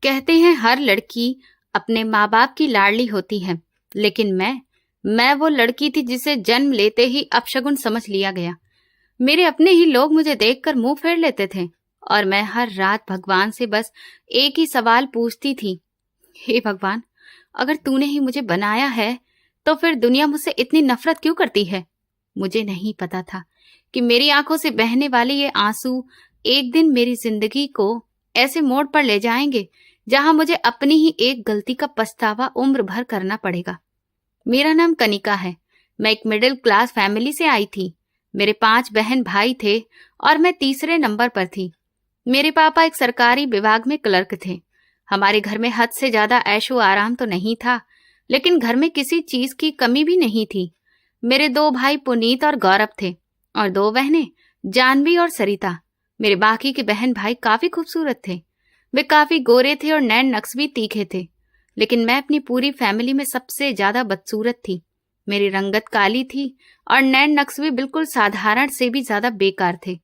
कहते हैं हर लड़की अपने माँ बाप की लाडली होती है, लेकिन मैं वो लड़की थी जिसे जन्म लेते ही अपशगुन समझ लिया गया। मेरे अपने ही लोग मुझे देखकर मुंह फेर लेते थे और मैं हर रात भगवान से बस एक ही सवाल पूछती थी, हे भगवान, अगर तूने ही मुझे बनाया है तो फिर दुनिया मुझसे इतनी नफरत क्यों करती है। मुझे नहीं पता था कि मेरी आंखों से बहने वाले ये आंसू एक दिन मेरी जिंदगी को ऐसे मोड़ पर ले जाएंगे जहां मुझे अपनी ही एक गलती का पछतावा उम्र भर करना पड़ेगा। मेरा नाम कनिका है। मैं एक मिडिल क्लास फैमिली से आई थी। मेरे 5 बहन भाई थे और मैं तीसरे नंबर पर थी। मेरे पापा एक सरकारी विभाग में क्लर्क थे। हमारे घर में हद से ज्यादा ऐशो आराम तो नहीं था, लेकिन घर में किसी चीज की कमी भी नहीं थी। मेरे 2 भाई पुनीत और गौरव थे और 2 बहनें जानवी और सरिता। मेरे बाकी के बहन भाई काफी खूबसूरत थे। वे काफी गोरे थे और नैन नक्श भी तीखे थे, लेकिन मैं अपनी पूरी फैमिली में सबसे ज्यादा बदसूरत थी। मेरी रंगत काली थी और नैन नक्श भी बिल्कुल साधारण से भी ज्यादा बेकार थे।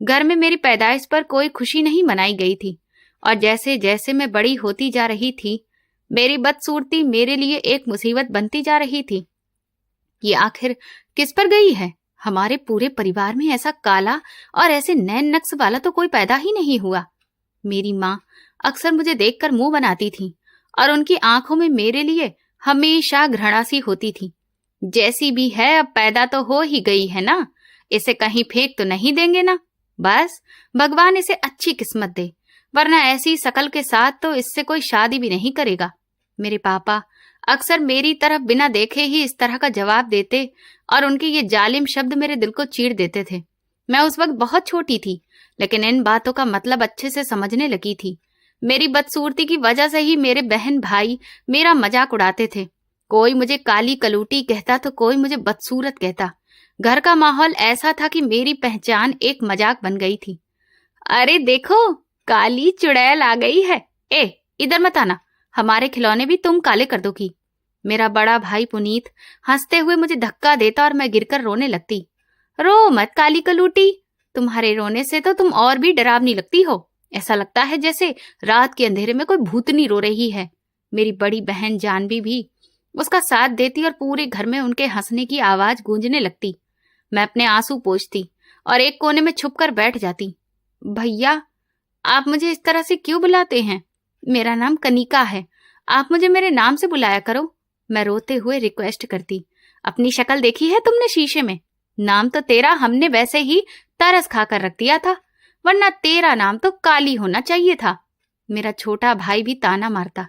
घर में मेरी पैदाइश पर कोई खुशी नहीं मनाई गई थी और जैसे जैसे मैं बड़ी होती जा रही थी, मेरी बदसूरती मेरे लिए एक मुसीबत बनती जा रही थी। ये आखिर किस पर गई है? हमारे पूरे परिवार में ऐसा काला और ऐसे नैन नक्श वाला तो कोई पैदा ही नहीं हुआ। मेरी माँ अक्सर मुझे देखकर मुंह बनाती थी और उनकी आंखों में मेरे लिए हमेशा घृणा सी होती थी। जैसी भी है अब पैदा तो हो ही गई है ना, इसे कहीं फेंक तो नहीं देंगे ना। बस भगवान इसे अच्छी किस्मत दे, वरना ऐसी शकल के साथ तो इससे कोई शादी भी नहीं करेगा। मेरे पापा अक्सर मेरी तरफ बिना देखे ही इस तरह का जवाब देते और उनके ये जालिम शब्द मेरे दिल को चीर देते थे। मैं उस वक्त बहुत छोटी थी, लेकिन इन बातों का मतलब अच्छे से समझने लगी थी। मेरी बदसूरती की वजह से ही मेरे बहन भाई मेरा मजाक उड़ाते थे। कोई मुझे काली कलूटी कहता तो कोई मुझे बदसूरत कहता। घर का माहौल ऐसा था कि मेरी पहचान एक मजाक बन गई थी। अरे देखो, काली चुड़ैल आ गई है। ए, इधर मत आना, हमारे खिलौने भी तुम काले कर दोगी। मेरा बड़ा भाई पुनीत हंसते हुए मुझे धक्का देता और मैं गिरकर रोने लगती। रो मत काली कलूटी, तुम्हारे रोने से तो तुम और भी डरावनी लगती हो। ऐसा लगता है जैसे रात के अंधेरे में कोई भूतनी रो रही है। मेरी बड़ी बहन जानवी भी उसका साथ देती और पूरे घर में उनके हंसने की आवाज गूंजने लगती। मैं अपने आंसू पोंछती और एक कोने में छुपकर बैठ जाती। भैया, आप मुझे इस तरह से क्यों बुलाते हैं? मेरा नाम कनिका है, आप मुझे मेरे नाम से बुलाया करो, मैं रोते हुए रिक्वेस्ट करती। अपनी शक्ल देखी है तुमने शीशे में? नाम तो तेरा हमने वैसे ही तरस खाकर रख दिया था, वरना तेरा नाम तो काली होना चाहिए था। मेरा छोटा भाई भी ताना मारता।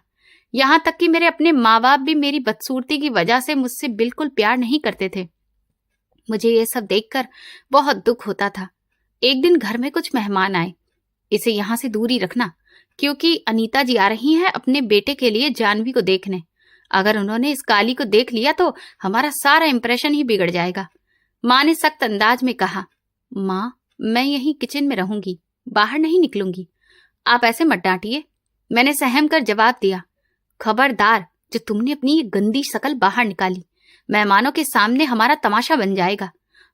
यहां तक कि मेरे अपने माँ बाप भी मेरी बदसूरती की वजह से मुझसे बिल्कुल प्यार नहीं करते थे। मुझे ये सब देखकर बहुत दुख होता था। एक दिन घर में कुछ मेहमान आए। इसे यहां से दूर ही रखना, क्योंकि अनीता जी आ रही हैं अपने बेटे के लिए जानवी को देखने। अगर उन्होंने इस काली को देख लिया तो हमारा सारा इंप्रेशन ही बिगड़ जाएगा। माँ ने सख्त अंदाज में कहा। माँ, मैं यहीं किचन में रहूंगी, बाहर नहीं निकलूंगी। आप ऐसे मत डांटिए, मैंने सहम कर जवाब दिया। खबरदार, जो तुमने अपनी ये गंदी शक्ल बाहर निकाली, मेहमानों के सामने हमारा तमाशा बन जाएगा।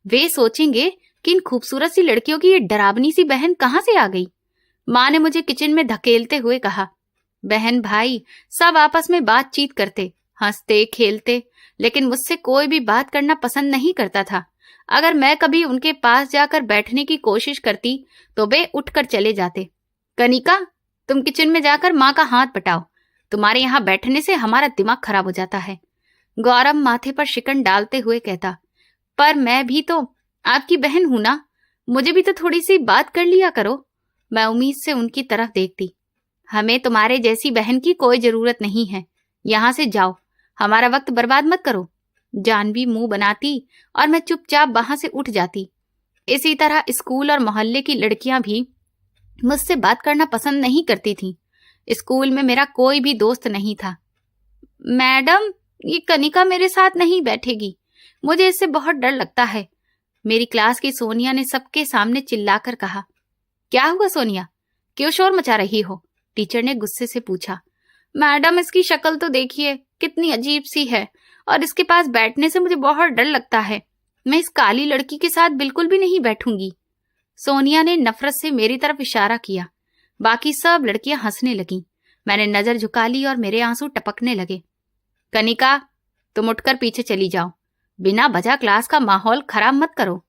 वे सोचेंगे कि इन खूबसूरत सी लड़कियों की ये डरावनी सी बहन कहाँ से आ गई। माँ ने मुझे किचन में धकेलते हुए कहा। बहन भाई सब आपस में बातचीत करते, हंसते खेलते, लेकिन मुझसे कोई भी बात करना पसंद नहीं करता था। अगर मैं कभी उनके पास जाकर बैठने की कोशिश करती तो वे उठकर चले जाते। कनिका, तुम किचन में जाकर माँ का हाथ बटाओ, तुम्हारे यहाँ बैठने से हमारा दिमाग खराब हो जाता है। गौरव माथे पर शिकन डालते हुए कहता। पर मैं भी तो आपकी बहन हूं ना, मुझे भी तो थोड़ी सी बात कर लिया करो। मैं उम्मीद से उनकी तरफ देखती। हमें तुम्हारे जैसी बहन की कोई जरूरत नहीं है, यहाँ से जाओ, हमारा वक्त बर्बाद मत करो। जानवी मुंह बनाती और मैं चुपचाप वहां से उठ जाती। इसी तरह स्कूल और मोहल्ले की लड़कियां भी मुझसे बात करना पसंद नहीं करती थीं। स्कूल में मेरा कोई भी दोस्त नहीं था। मैडम, ये कनिका मेरे साथ नहीं बैठेगी, मुझे इससे बहुत डर लगता है, मेरी क्लास की सोनिया ने सबके सामने चिल्लाकर कहा। क्या हुआ सोनिया, क्यों शोर मचा रही हो? टीचर ने गुस्से से पूछा। मैडम, इसकी शक्ल तो देखिए, कितनी अजीब सी है और इसके पास बैठने से मुझे बहुत डर लगता है। मैं इस काली लड़की के साथ बिल्कुल भी नहीं बैठूंगी। सोनिया ने नफरत से मेरी तरफ इशारा किया। बाकी सब लड़कियां हंसने लगीं। मैंने नजर झुका ली और मेरे आंसू टपकने लगे। कनिका, तुम उठकर पीछे चली जाओ। बिना वजह क्लास का माहौल खराब मत करो।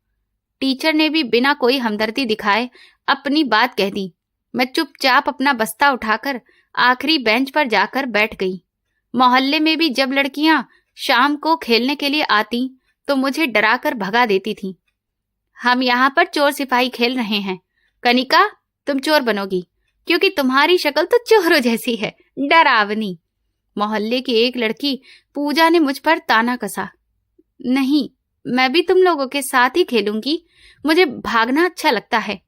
टीचर ने भी बिना कोई हमदर्दी दिखाए अपनी बात कह दी। मैं चुपचाप अपना बस्ता उठाकर आखिरी बेंच पर जाकर बैठ गई। मोहल्ले में भी जब लड़कियां शाम को खेलने के लिए आती तो मुझे डराकर भगा देती थीं। हम यहाँ पर चोर सिपाही खेल रहे हैं। कनिका, तुम चोर बनोगी क्योंकि तुम्हारी शक्ल तो चोरों जैसी है, डरावनी। मोहल्ले की एक लड़की पूजा ने मुझ पर ताना कसा। नहीं, मैं भी तुम लोगों के साथ ही खेलूंगी, मुझे भागना अच्छा लगता है।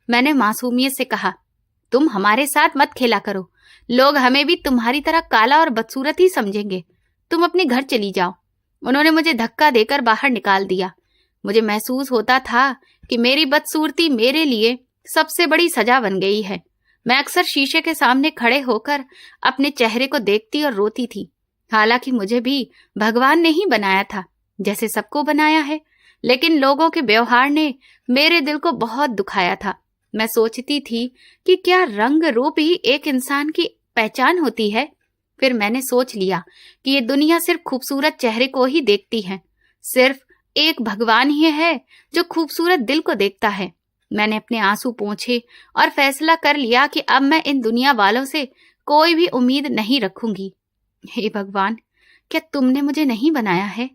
मैंने मासूमियत से कहा, तुम हमारे साथ मत खेला करो, लोग हमें भी तुम्हारी तरह काला और बदसूरत ही समझेंगे। तुम अपने घर चली जाओ। उन्होंने मुझे धक्का देकर बाहर निकाल दिया। मुझे महसूस होता था कि मेरी बदसूरती मेरे लिए सबसे बड़ी सजा बन गई है। मैं अक्सर शीशे के सामने खड़े होकर अपने चेहरे को देखती और रोती थी। हालांकि मुझे भी भगवान ने ही बनाया था, जैसे सबको बनाया है, लेकिन लोगों के व्यवहार ने मेरे दिल को बहुत दुखाया था। मैं सोचती थी कि क्या रंग रूप ही एक इंसान की पहचान होती है? फिर मैंने सोच लिया कि ये दुनिया सिर्फ खूबसूरत चेहरे को ही देखती है। सिर्फ एक भगवान ही है जो खूबसूरत दिल को देखता है। मैंने अपने आंसू पोंछे और फैसला कर लिया कि अब मैं इन दुनिया वालों से कोई भी उम्मीद नहीं रखूंगी। हे भगवान, क्या तुमने मुझे नहीं बनाया है?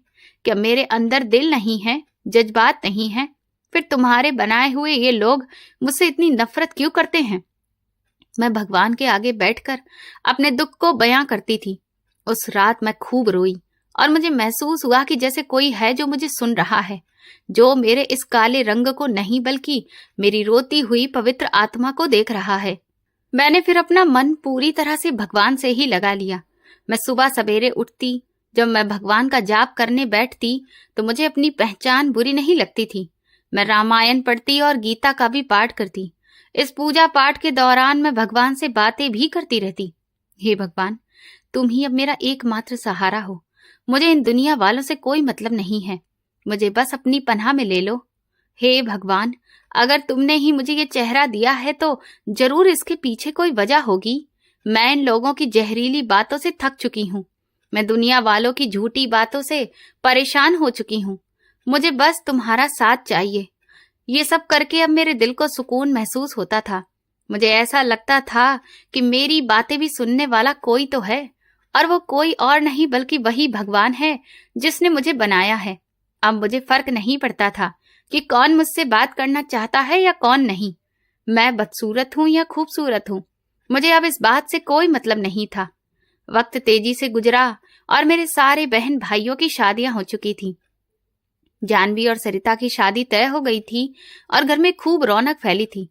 क्या मेरे अंदर दिल नहीं है, जज्बात नहीं है? फिर तुम्हारे बनाए हुए ये लोग मुझसे इतनी नफरत क्यों करते हैं? मैं भगवान के आगे बैठकर अपने दुख को बयां करती थी। उस रात मैं खूब रोई और मुझे महसूस हुआ कि जैसे कोई है जो मुझे सुन रहा है, जो मेरे इस काले रंग को नहीं बल्कि मेरी रोती हुई पवित्र आत्मा को देख रहा है। मैंने फिर अपना मन पूरी तरह से भगवान से ही लगा लिया। मैं सुबह सवेरे उठती, जब मैं भगवान का जाप करने बैठती तो मुझे अपनी पहचान बुरी नहीं लगती थी। मैं रामायण पढ़ती और गीता का भी पाठ करती। इस पूजा पाठ के दौरान मैं भगवान से बातें भी करती रहती। हे भगवान, तुम ही अब मेरा एकमात्र सहारा हो। मुझे इन दुनिया वालों से कोई मतलब नहीं है, मुझे बस अपनी पनाह में ले लो। हे भगवान, अगर तुमने ही मुझे ये चेहरा दिया है तो जरूर इसके पीछे कोई वजह होगी। मैं इन लोगों की जहरीली बातों से थक चुकी हूँ। मैं दुनिया वालों की झूठी बातों से परेशान हो चुकी हूँ। मुझे बस तुम्हारा साथ चाहिए। ये सब करके अब मेरे दिल को सुकून महसूस होता था। मुझे ऐसा लगता था कि मेरी बातें भी सुनने वाला कोई तो है, और वो कोई और नहीं बल्कि वही भगवान है जिसने मुझे बनाया है। अब मुझे फर्क नहीं पड़ता था कि कौन मुझसे बात करना चाहता है या कौन नहीं। मैं बदसूरत हूं या खूबसूरत हूं, मुझे अब इस बात से कोई मतलब नहीं था। वक्त तेजी से गुजरा और मेरे सारे बहन भाइयों की शादियां हो चुकी थी। जानवी और सरिता की शादी तय हो गई थी और घर में खूब रौनक फैली थी।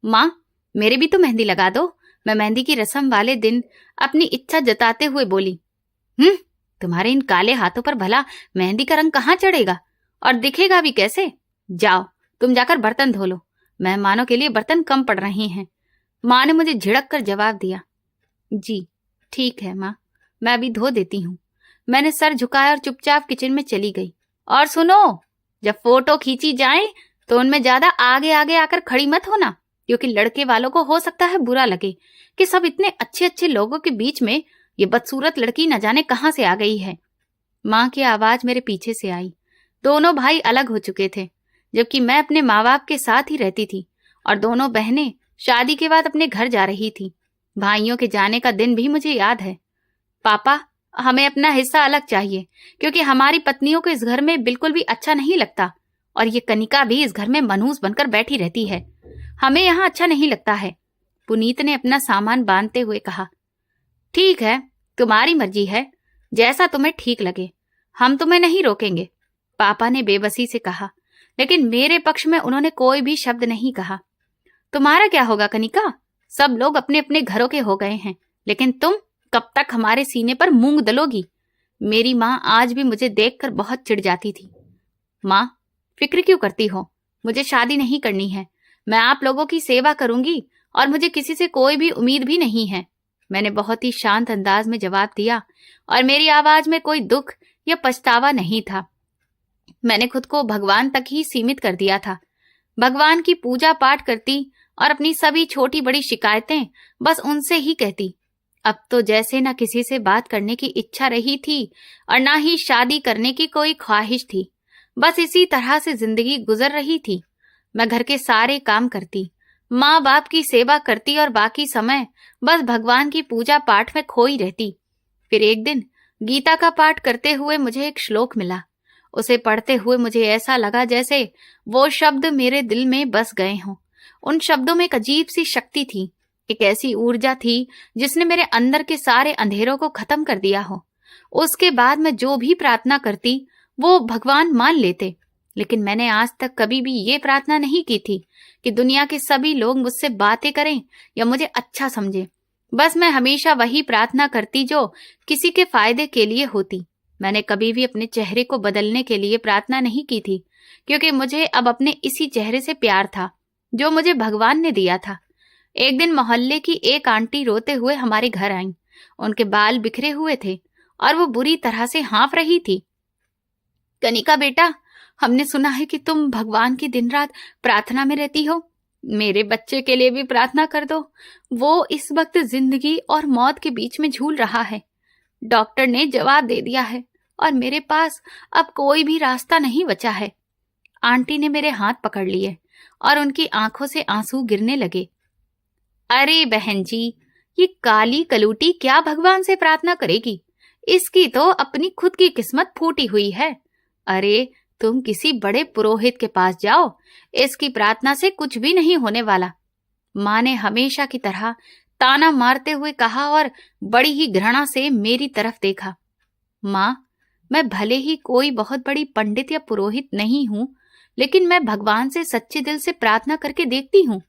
माँ, मेरे भी तो मेहंदी लगा दो। मैं मेहंदी की रस्म वाले दिन अपनी इच्छा जताते हुए बोली। तुम्हारे इन काले हाथों पर भला मेहंदी का रंग कहाँ चढ़ेगा, और दिखेगा भी कैसे? जाओ, तुम जाकर बर्तन धो लो, मेहमानों के लिए बर्तन कम पड़ रहे हैं। माँ ने मुझे झिड़क कर जवाब दिया। जी ठीक है माँ, मैं अभी धो देती हूँ। मैंने सर झुकाया और चुपचाप किचन में चली गई। और सुनो, जब फोटो खींची जाए तो उनमें ज्यादा आगे आगे आकर खड़ी मत होना, क्योंकि लड़के वालों को हो सकता है बुरा लगे कि सब इतने अच्छे अच्छे लोगों के बीच में ये बदसूरत लड़की न जाने कहां से आ गई है। माँ की आवाज मेरे पीछे से आई। दोनों भाई अलग हो चुके थे, जबकि मैं अपने माँ बाप के साथ ही रहती थी, और दोनों बहनें शादी के बाद अपने घर जा रही थी। भाइयों के जाने का दिन भी मुझे याद है। पापा, हमें अपना हिस्सा अलग चाहिए, क्योंकि हमारी पत्नियों को इस घर में बिल्कुल भी अच्छा नहीं लगता, और ये कनिका भी इस घर में मनहूस बनकर बैठी रहती है। हमें यहाँ अच्छा नहीं लगता है। पुनीत ने अपना सामान बांधते हुए कहा। ठीक है, तुम्हारी मर्जी है, जैसा तुम्हें ठीक लगे, हम तुम्हें नहीं रोकेंगे, पापा ने बेबसी से कहा। लेकिन मेरे पक्ष में उन्होंने कोई भी शब्द नहीं कहा। तुम्हारा क्या होगा कनिका? सब लोग अपने अपने घरों के हो गए हैं, लेकिन तुम कब तक हमारे सीने पर मूंग दलोगी? मेरी माँ आज भी मुझे देखकर बहुत चिढ़ जाती थी। माँ, फिक्र क्यों करती हो? मुझे शादी नहीं करनी है। मैं आप लोगों की सेवा करूंगी और मुझे किसी से कोई भी उम्मीद भी नहीं है, मैंने बहुत ही शांत अंदाज में जवाब दिया, और मेरी आवाज में कोई दुख या पछतावा नहीं था। मैंने खुद को भगवान तक ही सीमित कर दिया था। भगवान की पूजा पाठ करती और अपनी सभी छोटी बड़ी शिकायतें बस उनसे ही कहती। अब तो जैसे न किसी से बात करने की इच्छा रही थी और ना ही शादी करने की कोई ख्वाहिश थी। बस इसी तरह से जिंदगी गुजर रही थी। मैं घर के सारे काम करती, माँ बाप की सेवा करती और बाकी समय बस भगवान की पूजा पाठ में खोई रहती। फिर एक दिन गीता का पाठ करते हुए मुझे एक श्लोक मिला। उसे पढ़ते हुए मुझे ऐसा लगा जैसे वो शब्द मेरे दिल में बस गए हों। उन शब्दों में एक अजीब सी शक्ति थी, एक ऐसी ऊर्जा थी जिसने मेरे अंदर के सारे अंधेरों को खत्म कर दिया हो। उसके बाद मैं जो भी प्रार्थना करती वो भगवान मान लेते, लेकिन मैंने आज तक कभी भी ये प्रार्थना नहीं की थी कि दुनिया के सभी लोग मुझसे बातें करें या मुझे अच्छा समझें। बस मैं हमेशा वही प्रार्थना करती जो किसी के फायदे के लिए होती। मैंने कभी भी अपने चेहरे को बदलने के लिए प्रार्थना नहीं की थी, क्योंकि मुझे अब अपने इसी चेहरे से प्यार था जो मुझे भगवान ने दिया था। एक दिन मोहल्ले की एक आंटी रोते हुए हमारे घर आईं। उनके बाल बिखरे हुए थे और वो बुरी तरह से हाँफ रही थी। कनिका बेटा, हमने सुना है कि तुम भगवान की दिन रात प्रार्थना में रहती हो। मेरे बच्चे के लिए भी प्रार्थना कर दो। वो इस वक्त जिंदगी और मौत के बीच में झूल रहा है। डॉक्टर ने जवाब दे दिया है और मेरे पास अब कोई भी रास्ता नहीं बचा है। आंटी ने मेरे हाथ पकड़ लिए और उनकी आंखों से आंसू गिरने लगे। अरे बहन जी, ये काली कलूटी क्या भगवान से प्रार्थना करेगी? इसकी तो अपनी खुद की किस्मत फूटी हुई है। अरे तुम किसी बड़े पुरोहित के पास जाओ, इसकी प्रार्थना से कुछ भी नहीं होने वाला। माँ ने हमेशा की तरह ताना मारते हुए कहा और बड़ी ही घृणा से मेरी तरफ देखा। माँ, मैं भले ही कोई बहुत बड़ी पंडित या पुरोहित नहीं हूं, लेकिन मैं भगवान से सच्चे दिल से प्रार्थना करके देखती हूँ।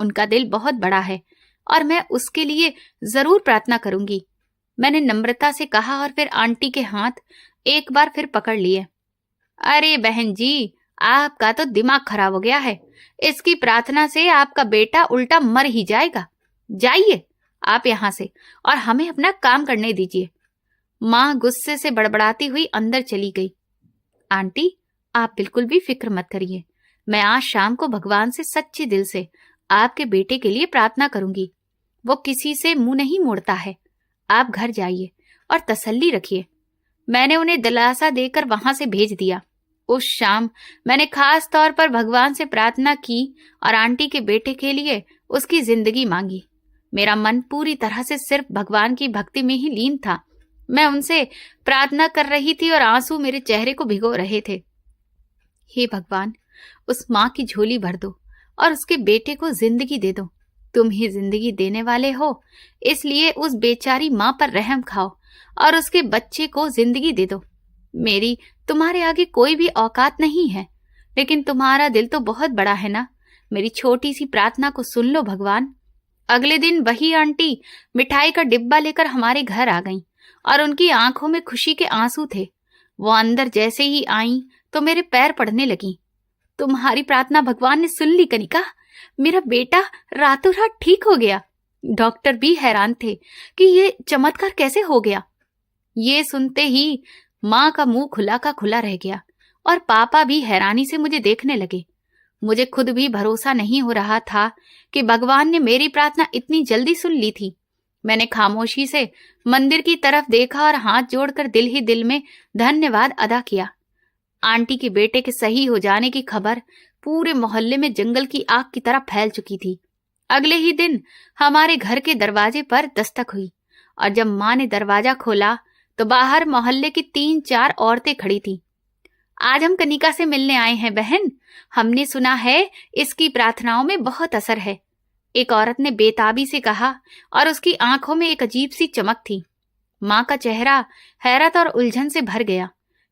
उनका दिल बहुत बड़ा है और मैं उसके लिए जरूर प्रार्थना करूंगी, मैंने नम्रता से कहा और फिर आंटी के हाथ एक बार फिर पकड़ लिए। अरे बहन जी, आपका तो दिमाग खराब हो गया है। इसकी प्रार्थना से आपका बेटा उल्टा मर ही जाएगा। जाइए आप यहाँ से और हमें अपना काम करने दीजिए। माँ गुस्से से बड़बड़ाती हुई अंदर चली गई। आंटी, आप बिल्कुल भी फिक्र मत करिए। मैं आज शाम को भगवान से सच्चे दिल से आपके बेटे के लिए प्रार्थना करूंगी। वो किसी से मुंह नहीं मोड़ता है। आप घर जाइए और तसल्ली रखिए। मैंने उन्हें दिलासा देकर वहां से भेज दिया। उस शाम मैंने खास तौर पर भगवान से प्रार्थना की और आंटी के बेटे के लिए उसकी जिंदगी मांगी। मेरा मन पूरी तरह से सिर्फ भगवान की भक्ति में ही लीन था। मैं उनसे प्रार्थना कर रही थी और आंसू मेरे चेहरे को भिगो रहे थे। हे भगवान, उस माँ की झोली भर दो और उसके बेटे को जिंदगी दे दो। तुम ही जिंदगी देने वाले हो, इसलिए उस बेचारी माँ पर रहम खाओ और उसके बच्चे को जिंदगी दे दो। मेरी तुम्हारे आगे कोई भी औकात नहीं है, लेकिन तुम्हारा दिल तो बहुत बड़ा है ना। मेरी छोटी सी प्रार्थना को सुन लो भगवान। अगले दिन वही आंटी मिठाई का डिब्बा लेकर हमारे घर आ गईं और उनकी आंखों में खुशी के आंसू थे। वो अंदर जैसे ही आईं तो मेरे पैर पड़ने लगी। तुम्हारी प्रार्थना भगवान ने सुन ली कनिका। मेरा बेटा रातों रात ठीक हो गया। डॉक्टर भी हैरान थे कि ये चमत्कार कैसे हो गया। ये सुनते ही माँ का मुंह खुला का खुला रह गया और पापा भी हैरानी से मुझे देखने लगे। मुझे खुद भी भरोसा नहीं हो रहा था कि भगवान ने मेरी प्रार्थना इतनी जल्दी सुन ली थी। मैंने खामोशी से मंदिर की तरफ देखा और हाथ जोड़कर दिल ही दिल में धन्यवाद अदा किया। आंटी के बेटे के सही हो जाने की खबर पूरे मोहल्ले में जंगल की आग की तरह फैल चुकी थी। अगले ही दिन हमारे घर के दरवाजे पर दस्तक हुई और जब माँ ने दरवाजा खोला तो बाहर मोहल्ले की 3-4 औरतें खड़ी थीं। आज हम कनिका से मिलने आए हैं बहन। हमने सुना है इसकी प्रार्थनाओं में बहुत असर है, एक औरत ने बेताबी से कहा और उसकी आंखों में एक अजीब सी चमक थी। माँ का चेहरा हैरत और उलझन से भर गया,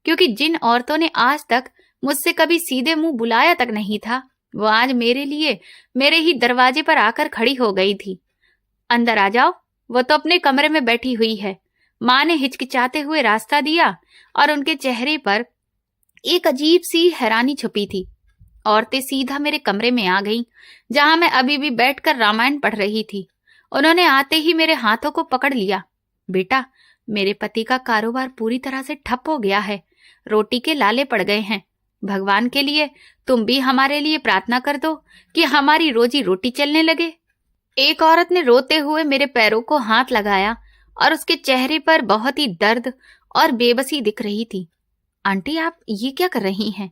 क्योंकि जिन औरतों ने आज तक मुझसे कभी सीधे मुंह बुलाया तक नहीं था, वो आज मेरे लिए मेरे ही दरवाजे पर आकर खड़ी हो गई थी। अंदर आ जाओ, वो तो अपने कमरे में बैठी हुई है। माँ ने हिचकिचाते हुए रास्ता दिया और उनके चेहरे पर एक अजीब सी हैरानी छुपी थी। औरतें सीधा मेरे कमरे में आ गईं, जहां मैं अभी भी बैठकर रामायण पढ़ रही थी। उन्होंने आते ही मेरे हाथों को पकड़ लिया। बेटा, मेरे पति का कारोबार पूरी तरह से ठप हो गया है, रोटी के लाले पड़ गए हैं। भगवान के लिए तुम भी हमारे लिए प्रार्थना कर दो कि हमारी रोजी रोटी चलने लगे। एक औरत ने रोते हुए मेरे पैरों को हाथ लगाया और उसके चेहरे पर बहुत ही दर्द और बेबसी दिख रही थी। आंटी, आप ये क्या कर रही हैं?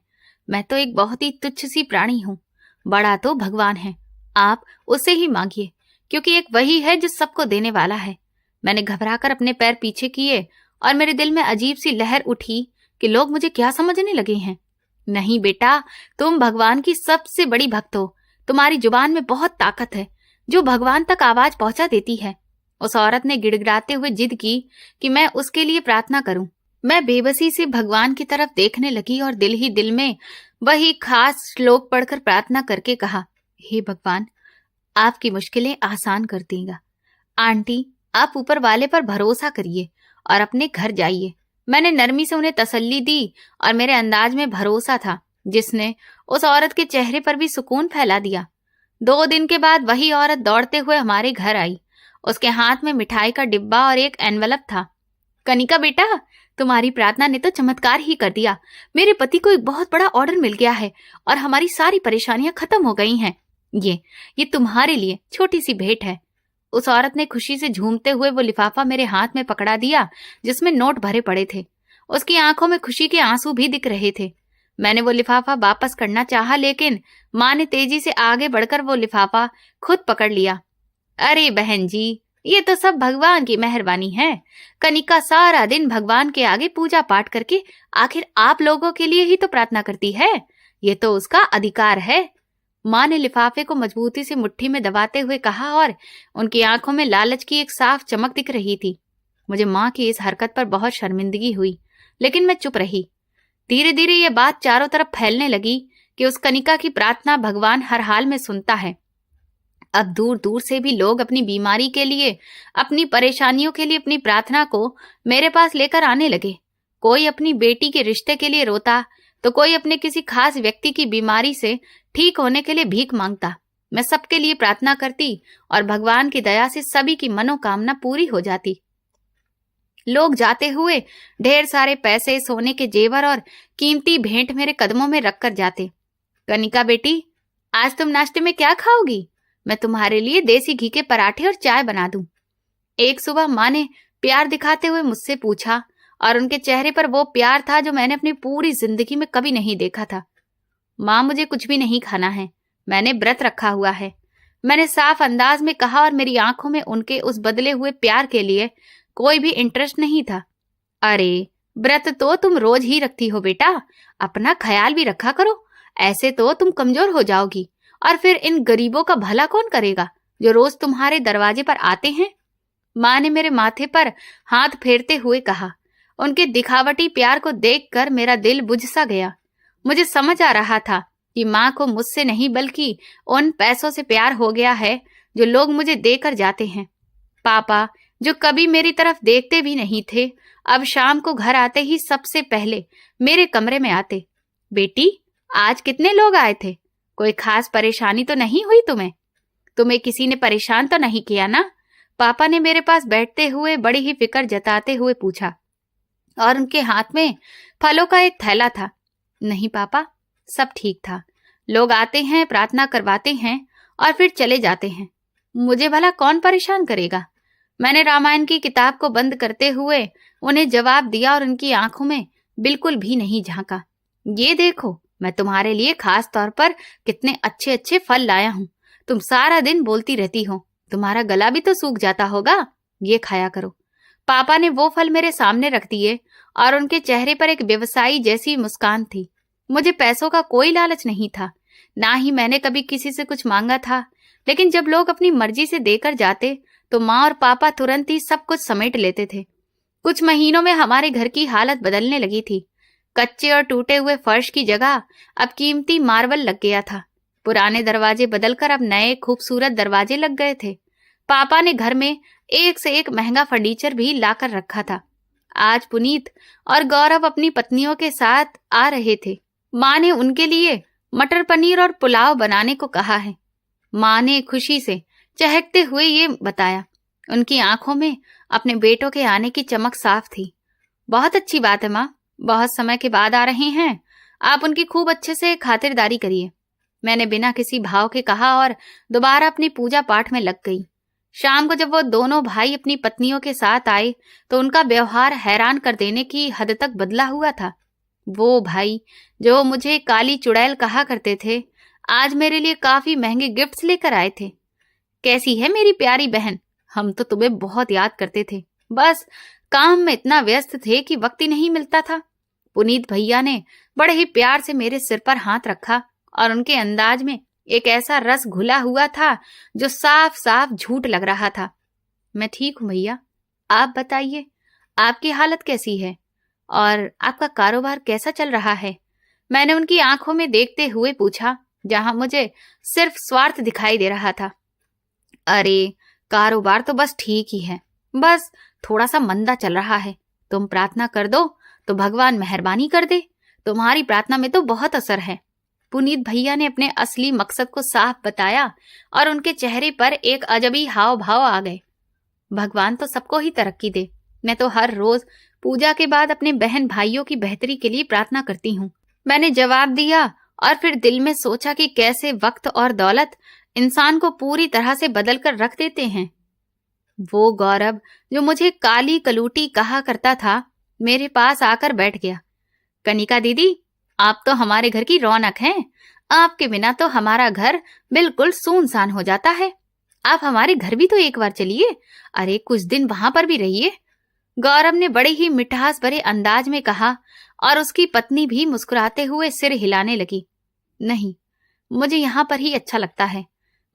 मैं तो एक बहुत ही तुच्छ सी प्राणी हूँ। बड़ा तो भगवान है, आप उससे ही मांगिए, क्योंकि एक वही है जो सबको देने वाला है। मैंने घबराकर अपने पैर पीछे किए और मेरे दिल में अजीब सी लहर उठी कि लोग मुझे क्या समझने लगे हैं। नहीं बेटा, तुम भगवान की सबसे बड़ी भक्त हो। तुम्हारी जुबान में बहुत ताकत है जो भगवान तक आवाज पहुंचा देती है। उस औरत ने गिड़गिड़ाते हुए जिद की कि मैं उसके लिए प्रार्थना करूं। मैं बेबसी से भगवान की तरफ देखने लगी और दिल ही दिल में वही खास श्लोक पढ़कर प्रार्थना करके कहा, हे भगवान, आपकी मुश्किलें आसान कर देगा। आंटी, आप ऊपर वाले पर भरोसा करिए और अपने घर जाइए। मैंने नरमी से उन्हें तसल्ली दी और मेरे अंदाज में भरोसा था जिसने उस औरत के चेहरे पर भी सुकून फैला दिया। 2 दिन के बाद वही औरत दौड़ते हुए हमारे घर आई। उसके हाथ में मिठाई का डिब्बा और एक एनवलप था। कनिका बेटा, तुम्हारी प्रार्थना ने तो चमत्कार ही कर दिया। मेरे पति को एक बहुत बड़ा ऑर्डर मिल गया है और हमारी सारी परेशानियां खत्म हो गई हैं। ये तुम्हारे लिए छोटी सी भेंट है। उस औरत ने खुशी से झूमते हुए वो लिफाफा मेरे हाथ में पकड़ा दिया जिसमें नोट भरे पड़े थे। उसकी आंखों में खुशी के आंसू भी दिख रहे थे। मैंने वो लिफाफा वापस करना चाहा, लेकिन माँ ने तेजी से आगे बढ़कर वो लिफाफा खुद पकड़ लिया। अरे बहन जी, ये तो सब भगवान की मेहरबानी है। कनिका सारा दिन भगवान के आगे पूजा पाठ करके आखिर आप लोगों के लिए ही तो प्रार्थना करती है। ये तो उसका अधिकार है। माँ ने लिफाफे को मजबूती से मुट्ठी में दबाते हुए कहा और उनकी आंखों में लालच की एक साफ चमक दिख रही थी। मुझे माँ की इस हरकत पर बहुत शर्मिंदगी हुई, लेकिन मैं चुप रही। धीरे धीरे ये बात चारों तरफ फैलने लगी कि उस कनिका की प्रार्थना भगवान हर हाल में सुनता है। अब दूर दूर से भी लोग अपनी बीमारी के लिए, अपनी परेशानियों के लिए अपनी प्रार्थना को मेरे पास लेकर आने लगे। कोई अपनी बेटी के रिश्ते के लिए रोता, तो कोई अपने किसी खास व्यक्ति की बीमारी से ठीक होने के लिए भीख मांगता। मैं सबके लिए प्रार्थना करती और भगवान की दया से सभी की मनोकामना पूरी हो जाती। लोग जाते हुए ढेर सारे पैसे, सोने के जेवर और कीमती भेंट मेरे कदमों में रख कर जाते। कनिका बेटी, आज तुम नाश्ते में क्या खाओगी? मैं तुम्हारे लिए देसी घी के पराठे और चाय बना दूं। एक सुबह माँ ने प्यार दिखाते हुए मुझसे पूछा और उनके चेहरे पर वो प्यार था जो मैंने अपनी पूरी जिंदगी में कभी नहीं देखा था। माँ, मुझे कुछ भी नहीं खाना है, मैंने व्रत रखा हुआ है, मैंने साफ अंदाज में कहा और मेरी आंखों में उनके उस बदले हुए प्यार के लिए कोई भी इंटरेस्ट नहीं था। अरे, व्रत तो तुम रोज ही रखती हो बेटा, अपना ख्याल भी रखा करो, ऐसे तो तुम कमजोर हो जाओगी और फिर इन गरीबों का भला कौन करेगा जो रोज तुम्हारे दरवाजे पर आते हैं। माँ ने मेरे माथे पर हाथ फेरते हुए कहा। उनके दिखावटी प्यार को देखकर मेरा दिल बुझ सा गया। मुझे समझ आ रहा था कि माँ को मुझसे नहीं बल्कि उन पैसों से प्यार हो गया है जो लोग मुझे देकर जाते हैं। पापा, जो कभी मेरी तरफ देखते भी नहीं थे, अब शाम को घर आते ही सबसे पहले मेरे कमरे में आते। बेटी, आज कितने लोग आए थे? कोई खास परेशानी तो नहीं हुई तुम्हें? तुम्हें किसी ने परेशान तो नहीं किया ना? पापा ने मेरे पास बैठते हुए बड़ी ही फिक्र जताते हुए पूछा और उनके हाथ में फलों का एक थैला था। नहीं पापा, सब ठीक था। लोग आते हैं, प्रार्थना करवाते हैं और फिर चले जाते हैं। मुझे भला कौन परेशान करेगा? मैंने रामायण की किताब को बंद करते हुए उन्हें जवाब दिया और उनकी आंखों में बिल्कुल भी नहीं झांका। ये देखो, मैं तुम्हारे लिए खास तौर पर कितने अच्छे अच्छे फल लाया हूँ। तुम सारा दिन बोलती रहती हो, तुम्हारा गला भी तो सूख जाता होगा, ये खाया करो। पापा ने वो फल मेरे सामने रख दिए और उनके चेहरे पर एक व्यवसायी जैसी मुस्कान थी। मुझे पैसों का कोई लालच नहीं था, ना ही मैंने कभी किसी से कुछ मांगा था, लेकिन जब लोग अपनी मर्जी से देकर जाते तो माँ और पापा तुरंत ही सब कुछ समेट लेते थे। कुछ महीनों में हमारे घर की हालत बदलने लगी थी। कच्चे और टूटे हुए फर्श की जगह अब कीमती मार्बल लग गया था। पुराने दरवाजे बदलकर अब नए खूबसूरत दरवाजे लग गए थे। पापा ने घर में एक से एक महंगा फर्नीचर भी लाकर रखा था। आज पुनीत और गौरव अपनी पत्नियों के साथ आ रहे थे। माँ ने उनके लिए मटर पनीर और पुलाव बनाने को कहा है। माँ ने खुशी से चहकते हुए ये बताया। उनकी आंखों में अपने बेटों के आने की चमक साफ थी। बहुत अच्छी बात है माँ, बहुत समय के बाद आ रहे हैं, आप उनकी खूब अच्छे से खातिरदारी करिए। मैंने बिना किसी भाव के कहा और दोबारा अपनी पूजा पाठ में लग गई। शाम को जब वो दोनों भाई अपनी पत्नियों के साथ आए तो उनका व्यवहार हैरान कर देने की हद तक बदला हुआ था। वो भाई जो मुझे काली चुड़ैल कहा करते थे, आज मेरे लिए काफी महंगे गिफ्ट्स लेकर आए थे। कैसी है मेरी प्यारी बहन, हम तो तुम्हें बहुत याद करते थे, बस काम में इतना व्यस्त थे कि वक्त ही नहीं मिलता था। पुनीत भैया ने बड़े ही प्यार से मेरे सिर पर हाथ रखा और उनके अंदाज में एक ऐसा रस घुला हुआ था जो साफ साफ झूठ लग रहा था। मैं ठीक हूं भैया, आप बताइए, आपकी हालत कैसी है और आपका कारोबार कैसा चल रहा है? मैंने उनकी आंखों में देखते हुए पूछा, जहां मुझे सिर्फ स्वार्थ दिखाई दे रहा था। अरे, कारोबार तो बस ठीक ही है, बस थोड़ा सा मंदा चल रहा है। तुम प्रार्थना कर दो तो भगवान मेहरबानी कर दे। तुम्हारी प्रार्थना में तो बहुत असर है। पुनीत भैया ने अपने असली मकसद को साफ बताया और उनके चेहरे पर एक अजबी हाव भाव आ गए। भगवान तो सबको ही तरक्की दे। मैं तो हर रोज पूजा के बाद अपने बहन भाइयों की बेहतरी के लिए प्रार्थना करती हूँ, मैंने जवाब दिया और फिर दिल में सोचा कि कैसे वक्त और दौलत इंसान को पूरी तरह से बदल कर रख देते हैं। वो गौरव जो मुझे काली कलूटी कहा करता था, मेरे पास आकर बैठ गया। कनिका दीदी, आप तो हमारे घर की रौनक हैं। आपके बिना तो हमारा घर बिल्कुल सुनसान हो जाता है। आप हमारे घर भी तो एक बार चलिए। अरे, कुछ दिन वहां पर भी रहिए। गौरव ने बड़े ही मिठास भरे अंदाज में कहा और उसकी पत्नी भी मुस्कुराते हुए सिर हिलाने लगी। नहीं, मुझे यहाँ पर ही अच्छा लगता है।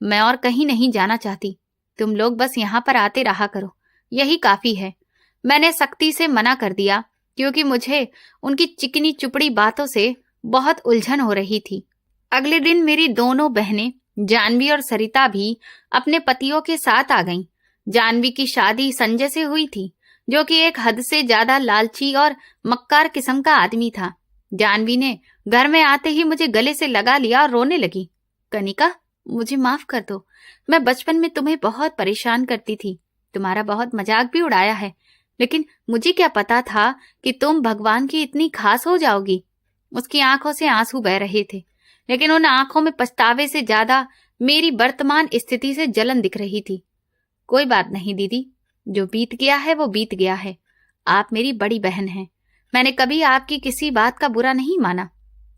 मैं और कहीं नहीं जाना चाहती। तुम लोग बस यहाँ पर आते रहा करो, यही काफी है। मैंने सख्ती से मना कर दिया क्योंकि मुझे उनकी चिकनी चुपड़ी बातों से बहुत उलझन हो रही थी। अगले दिन मेरी दोनों बहनें जानवी और सरिता भी अपने पतियों के साथ आ गईं। जानवी की शादी संजय से हुई थी, जो कि एक हद से ज्यादा लालची और मक्कार किस्म का आदमी था। जानवी ने घर में आते ही मुझे गले से लगा लिया और रोने लगी। कनिका, मुझे माफ कर दो। मैं बचपन में तुम्हें बहुत परेशान करती थी, तुम्हारा बहुत मजाक भी उड़ाया है, लेकिन मुझे क्या पता था कि तुम भगवान की इतनी खास हो जाओगी। उसकी आंखों से आंसू बह रहे थे, लेकिन उन आंखों में पछतावे से ज्यादा मेरी वर्तमान स्थिति से जलन दिख रही थी। कोई बात नहीं दीदी, जो बीत गया है वो बीत गया है। आप मेरी बड़ी बहन हैं। मैंने कभी आपकी किसी बात का बुरा नहीं माना।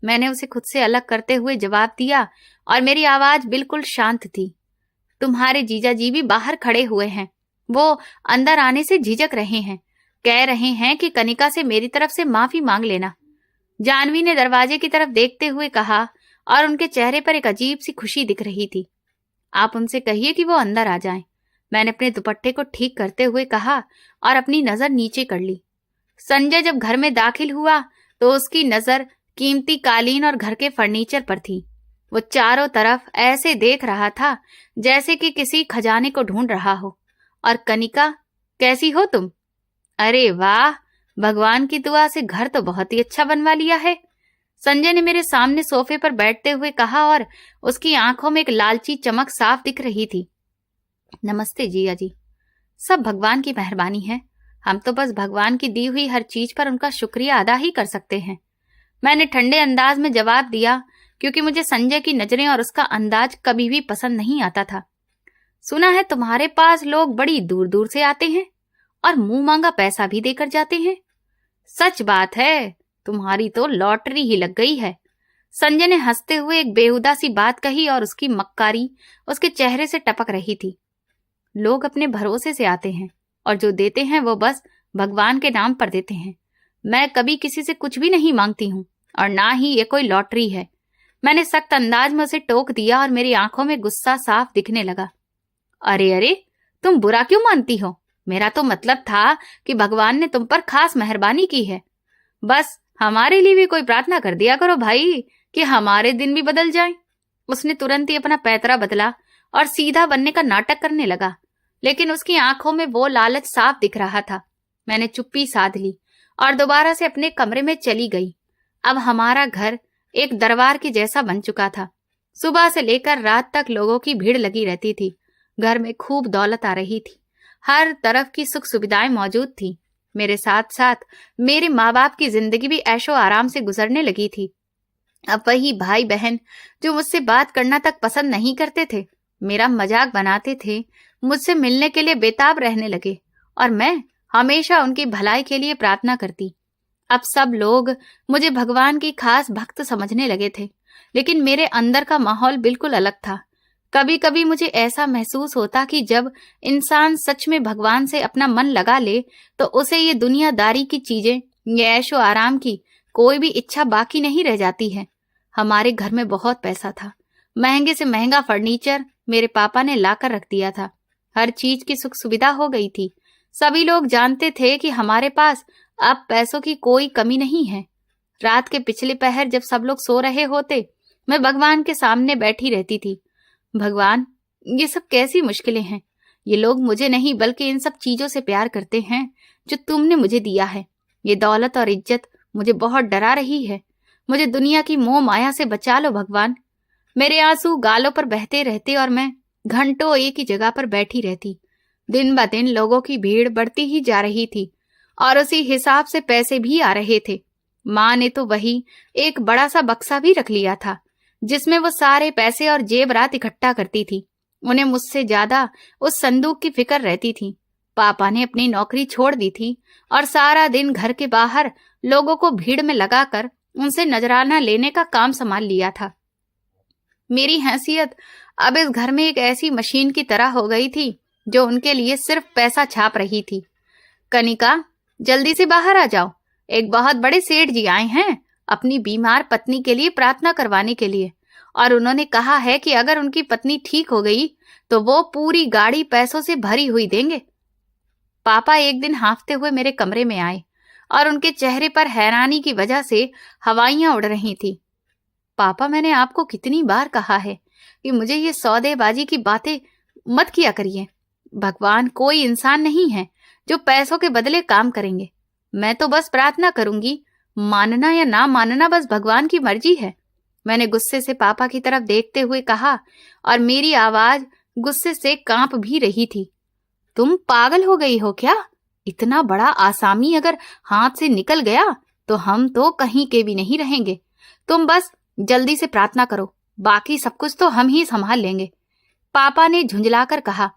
मैंने उसे खुद से अलग करते हुए जवाब दिया और मेरी आवाज बिल्कुल शांत थी। तुम्हारे जीजा जी भी बाहर खड़े हुए हैं। वो अंदर आने से झिझक रहे हैं, कह रहे हैं कि कनिका से मेरी तरफ से माफी मांग लेना। जानवी ने दरवाजे की तरफ देखते हुए कहा और उनके चेहरे पर एक अजीब सी खुशी दिख रही थी। आप उनसे कहिए कि वो अंदर आ जाएं। मैंने अपने दुपट्टे को ठीक करते हुए कहा और अपनी नजर नीचे कर ली। संजय जब घर में दाखिल हुआ तो उसकी नजर कीमती कालीन और घर के फर्नीचर पर थी। वो चारों तरफ ऐसे देख रहा था जैसे कि किसी खजाने को ढूंढ रहा हो। और कनिका, कैसी हो तुम? अरे वाह, भगवान की दुआ से घर तो बहुत ही अच्छा बनवा लिया है, संजय ने मेरे सामने सोफे पर बैठते हुए कहा और उसकी आंखों में एक लालची चमक साफ दिख रही थी। नमस्ते जिया जी। सब भगवान की मेहरबानी है। हम तो बस भगवान की दी हुई हर चीज पर उनका शुक्रिया अदा ही कर सकते हैं, मैंने ठंडे अंदाज में जवाब दिया, क्योंकि मुझे संजय की नजरें और उसका अंदाज कभी भी पसंद नहीं आता था। सुना है तुम्हारे पास लोग बड़ी दूर दूर से आते हैं और मुंह मांगा पैसा भी देकर जाते हैं। सच बात है, तुम्हारी तो लॉटरी ही लग गई है। संजय ने हंसते हुए एक बेहुदा सी बात कही और उसकी मक्कारी उसके चेहरे से टपक रही थी। लोग अपने भरोसे से आते हैं और जो देते हैं वो बस भगवान के नाम पर देते हैं। मैं कभी किसी से कुछ भी नहीं मांगती हूँ और ना ही ये कोई लॉटरी है। मैंने सख्त अंदाज में उसे टोक दिया और मेरी आंखों में गुस्सा साफ दिखने लगा। अरे अरे, तुम बुरा क्यों मानती हो? मेरा तो मतलब था कि भगवान ने तुम पर खास मेहरबानी की है। बस हमारे लिए भी कोई प्रार्थना कर दिया करो भाई, कि हमारे दिन भी बदल जाएं। उसने तुरंत ही अपना पैतरा बदला और सीधा बनने का नाटक करने लगा, लेकिन उसकी आंखों में वो लालच साफ दिख रहा था। मैंने चुप्पी साध ली और दोबारा से अपने कमरे में चली गई। अब हमारा घर एक दरबार की जैसा बन चुका था। सुबह से लेकर रात तक लोगों की भीड़ लगी रहती थी। घर में खूब दौलत आ रही थी, हर तरफ की सुख सुविधाएं मौजूद थी। मेरे साथ साथ मेरे माँ बाप की जिंदगी भी ऐशो आराम से गुजरने लगी थी। अब वही भाई बहन जो मुझसे बात करना तक पसंद नहीं करते थे, मेरा मजाक बनाते थे, मुझसे मिलने के लिए बेताब रहने लगे और मैं हमेशा उनकी भलाई के लिए प्रार्थना करती। अब सब लोग मुझे भगवान की खास भक्त समझने लगे थे, लेकिन मेरे अंदर का माहौल बिल्कुल अलग था। कभी कभी मुझे ऐसा महसूस होता कि जब इंसान सच में भगवान से अपना मन लगा ले तो उसे ये दुनियादारी की चीजें, ये ऐशो आराम की कोई भी इच्छा बाकी नहीं रह जाती है। हमारे घर में बहुत पैसा था। महंगे से महंगा फर्नीचर मेरे पापा ने लाकर रख दिया था। हर चीज की सुख सुविधा हो गई थी। सभी लोग जानते थे कि हमारे पास अब पैसों की कोई कमी नहीं है। रात के पिछले पहर जब सब लोग सो रहे होते, मैं भगवान के सामने बैठी रहती थी। भगवान, ये सब कैसी मुश्किलें हैं। ये लोग मुझे नहीं बल्कि इन सब चीजों से प्यार करते हैं जो तुमने मुझे दिया है। ये दौलत और इज्जत मुझे बहुत डरा रही है। मुझे दुनिया की मोह माया से बचा लो भगवान। मेरे आंसू गालों पर बहते रहते और मैं घंटों एक ही जगह पर बैठी रहती। दिन ब दिन लोगों की भीड़ बढ़ती ही जा रही थी और उसी हिसाब से पैसे भी आ रहे थे। माँ ने तो वही एक बड़ा सा बक्सा भी रख लिया था जिसमें वो सारे पैसे और जेवरात इकट्ठा करती थी। उन्हें मुझसे ज्यादा उस संदूक की फिक्र रहती थी। पापा ने अपनी नौकरी छोड़ दी थी और सारा दिन घर के बाहर लोगों को भीड़ में लगाकर उनसे नजराना लेने का काम संभाल लिया था। मेरी हैसियत अब इस घर में एक ऐसी मशीन की तरह हो गई थी जो उनके लिए सिर्फ पैसा छाप रही थी। कनिका, जल्दी से बाहर आ जाओ। एक बहुत बड़े सेठ जी आए हैं अपनी बीमार पत्नी के लिए प्रार्थना करवाने के लिए, और उन्होंने कहा है कि अगर उनकी पत्नी ठीक हो गई तो वो पूरी गाड़ी पैसों से भरी हुई देंगे। पापा एक दिन हाँफते हुए मेरे कमरे में आए और उनके चेहरे पर हैरानी की वजह से हवाइयां उड़ रही थी। पापा, मैंने आपको कितनी बार कहा है कि मुझे ये सौदेबाजी की बातें मत किया करिए। भगवान कोई इंसान नहीं है जो पैसों के बदले काम करेंगे। मैं तो बस प्रार्थना करूंगी, मानना या ना मानना बस भगवान की मर्जी है। मैंने गुस्से से पापा की तरफ देखते हुए कहा और मेरी आवाज गुस्से से कांप भी रही थी। तुम पागल हो गई हो क्या? इतना बड़ा आसामी अगर हाथ से निकल गया तो हम तो कहीं के भी नहीं रहेंगे। तुम बस जल्दी से प्रार्थना करो, बाकी सब कुछ तो हम ही संभाल लेंगे, पापा ने झुंझलाकर कहा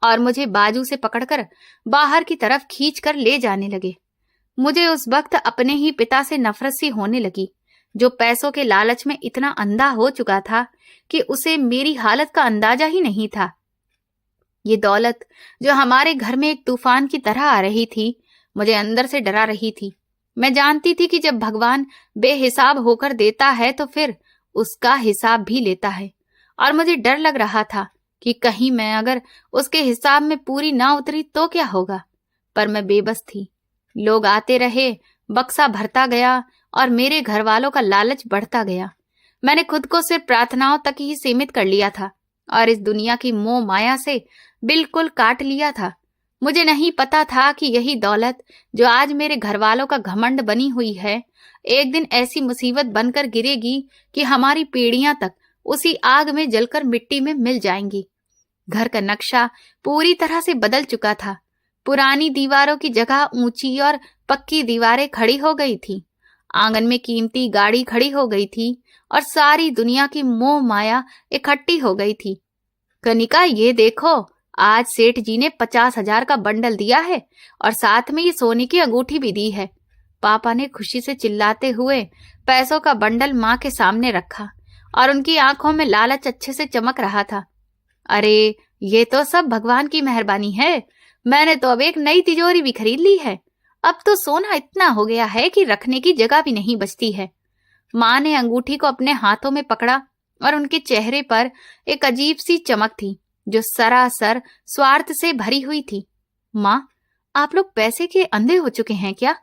और मुझे बाजू से पकड़कर बाहर की तरफ खींचकर ले जाने लगे। मुझे उस वक्त अपने ही पिता से नफरत सी होने लगी, जो पैसों के लालच में इतना अंधा हो चुका था कि उसे मेरी हालत का अंदाजा ही नहीं था। ये दौलत जो हमारे घर में एक तूफान की तरह आ रही थी, मुझे अंदर से डरा रही थी। मैं जानती थी कि जब भगवान बेहिसाब होकर देता है तो फिर उसका हिसाब भी लेता है, और मुझे डर लग रहा था कि कहीं मैं अगर उसके हिसाब में पूरी ना उतरी तो क्या होगा। पर मैं बेबस थी। लोग आते रहे, बक्सा भरता गया और मेरे घर वालों का लालच बढ़ता गया। मैंने खुद को सिर्फ प्रार्थनाओं तक ही सीमित कर लिया था और इस दुनिया की मोह माया से बिल्कुल काट लिया था। मुझे नहीं पता था कि यही दौलत जो आज मेरे घर वालों का घमंड बनी हुई है, एक दिन ऐसी मुसीबत बनकर गिरेगी कि हमारी पीढ़ियां तक उसी आग में जलकर मिट्टी में मिल जाएंगी। घर का नक्शा पूरी तरह से बदल चुका था। पुरानी दीवारों की जगह ऊंची और पक्की दीवारें खड़ी हो गई थी। आंगन में कीमती गाड़ी खड़ी हो गई थी और सारी दुनिया की मोह माया इकट्ठी हो गई थी। कनिका, ये देखो, आज सेठ जी ने 50,000 का बंडल दिया है और साथ में ये सोने की अंगूठी भी दी है। पापा ने खुशी से चिल्लाते हुए पैसों का बंडल माँ के सामने रखा और उनकी आंखों में लालच अच्छे से चमक रहा था। अरे, ये तो सब भगवान की मेहरबानी है। मैंने तो अब एक नई तिजोरी भी खरीद ली है। अब तो सोना इतना हो गया है कि रखने की जगह भी नहीं बचती है। माँ ने अंगूठी को अपने हाथों में पकड़ा और उनके चेहरे पर एक अजीब सी चमक थी जो सरासर स्वार्थ से भरी हुई थी। माँ, आप लोग पैसे के अंधे हो चुके हैं क्या?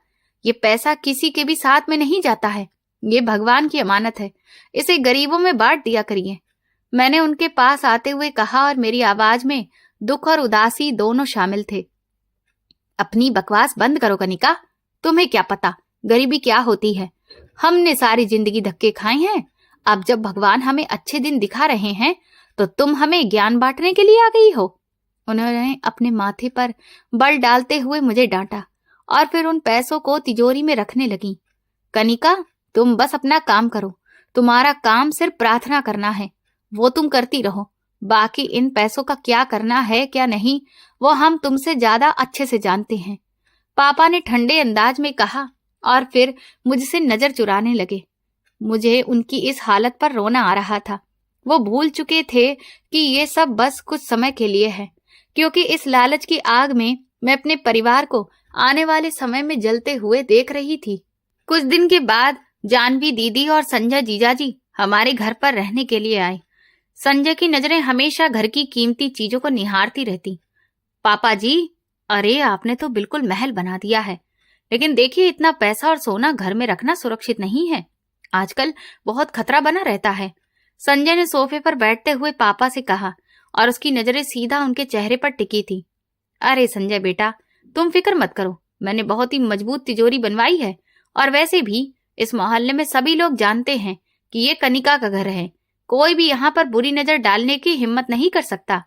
ये पैसा किसी के भी साथ में नहीं जाता है। ये भगवान की अमानत है। इसे गरीबों में बांट दिया करिए। मैंने उनके पास आते हुए कहा और मेरी आवाज में दुख और उदासी दोनों शामिल थे। अपनी बकवास बंद करो कनिका। तुम्हें क्या पता गरीबी क्या होती है। हमने सारी जिंदगी धक्के खाए हैं। अब जब भगवान हमें अच्छे दिन दिखा रहे हैं तो तुम हमें ज्ञान बांटने के लिए आ गई हो। उन्होंने अपने माथे पर बल डालते हुए मुझे डांटा और फिर उन पैसों को तिजोरी में रखने लगी। कनिका, तुम बस अपना काम करो। तुम्हारा काम सिर्फ प्रार्थना करना है, वो तुम करती रहो। बाकी इन पैसों का क्या करना है क्या नहीं, वो हम तुमसे ज्यादा अच्छे से जानते हैं, पापा ने ठंडे अंदाज में कहा और फिर मुझसे नजर चुराने लगे। मुझे उनकी इस हालत पर रोना आ रहा था। वो भूल चुके थे कि ये सब बस कुछ समय के लिए है, क्योंकि इस लालच की आग में मैं अपने परिवार को आने वाले समय में जलते हुए देख रही थी। कुछ दिन के बाद जानवी दीदी और संजय जीजाजी हमारे घर पर रहने के लिए आए। संजय की नजरें हमेशा घर की कीमती चीजों को निहारती रहती। पापा जी, अरे आपने तो बिल्कुल महल बना दिया है, लेकिन देखिए इतना पैसा और सोना घर में रखना सुरक्षित नहीं है, आजकल बहुत खतरा बना रहता है। संजय ने सोफे पर बैठते हुए पापा से कहा और उसकी नजरें सीधा उनके चेहरे पर टिकी थी। अरे संजय बेटा, तुम फिक्र मत करो, मैंने बहुत ही मजबूत तिजोरी बनवाई है, और वैसे भी इस मोहल्ले में सभी लोग जानते हैं कि ये कनिका का घर है, कोई भी यहाँ पर बुरी नजर डालने की हिम्मत नहीं कर सकता,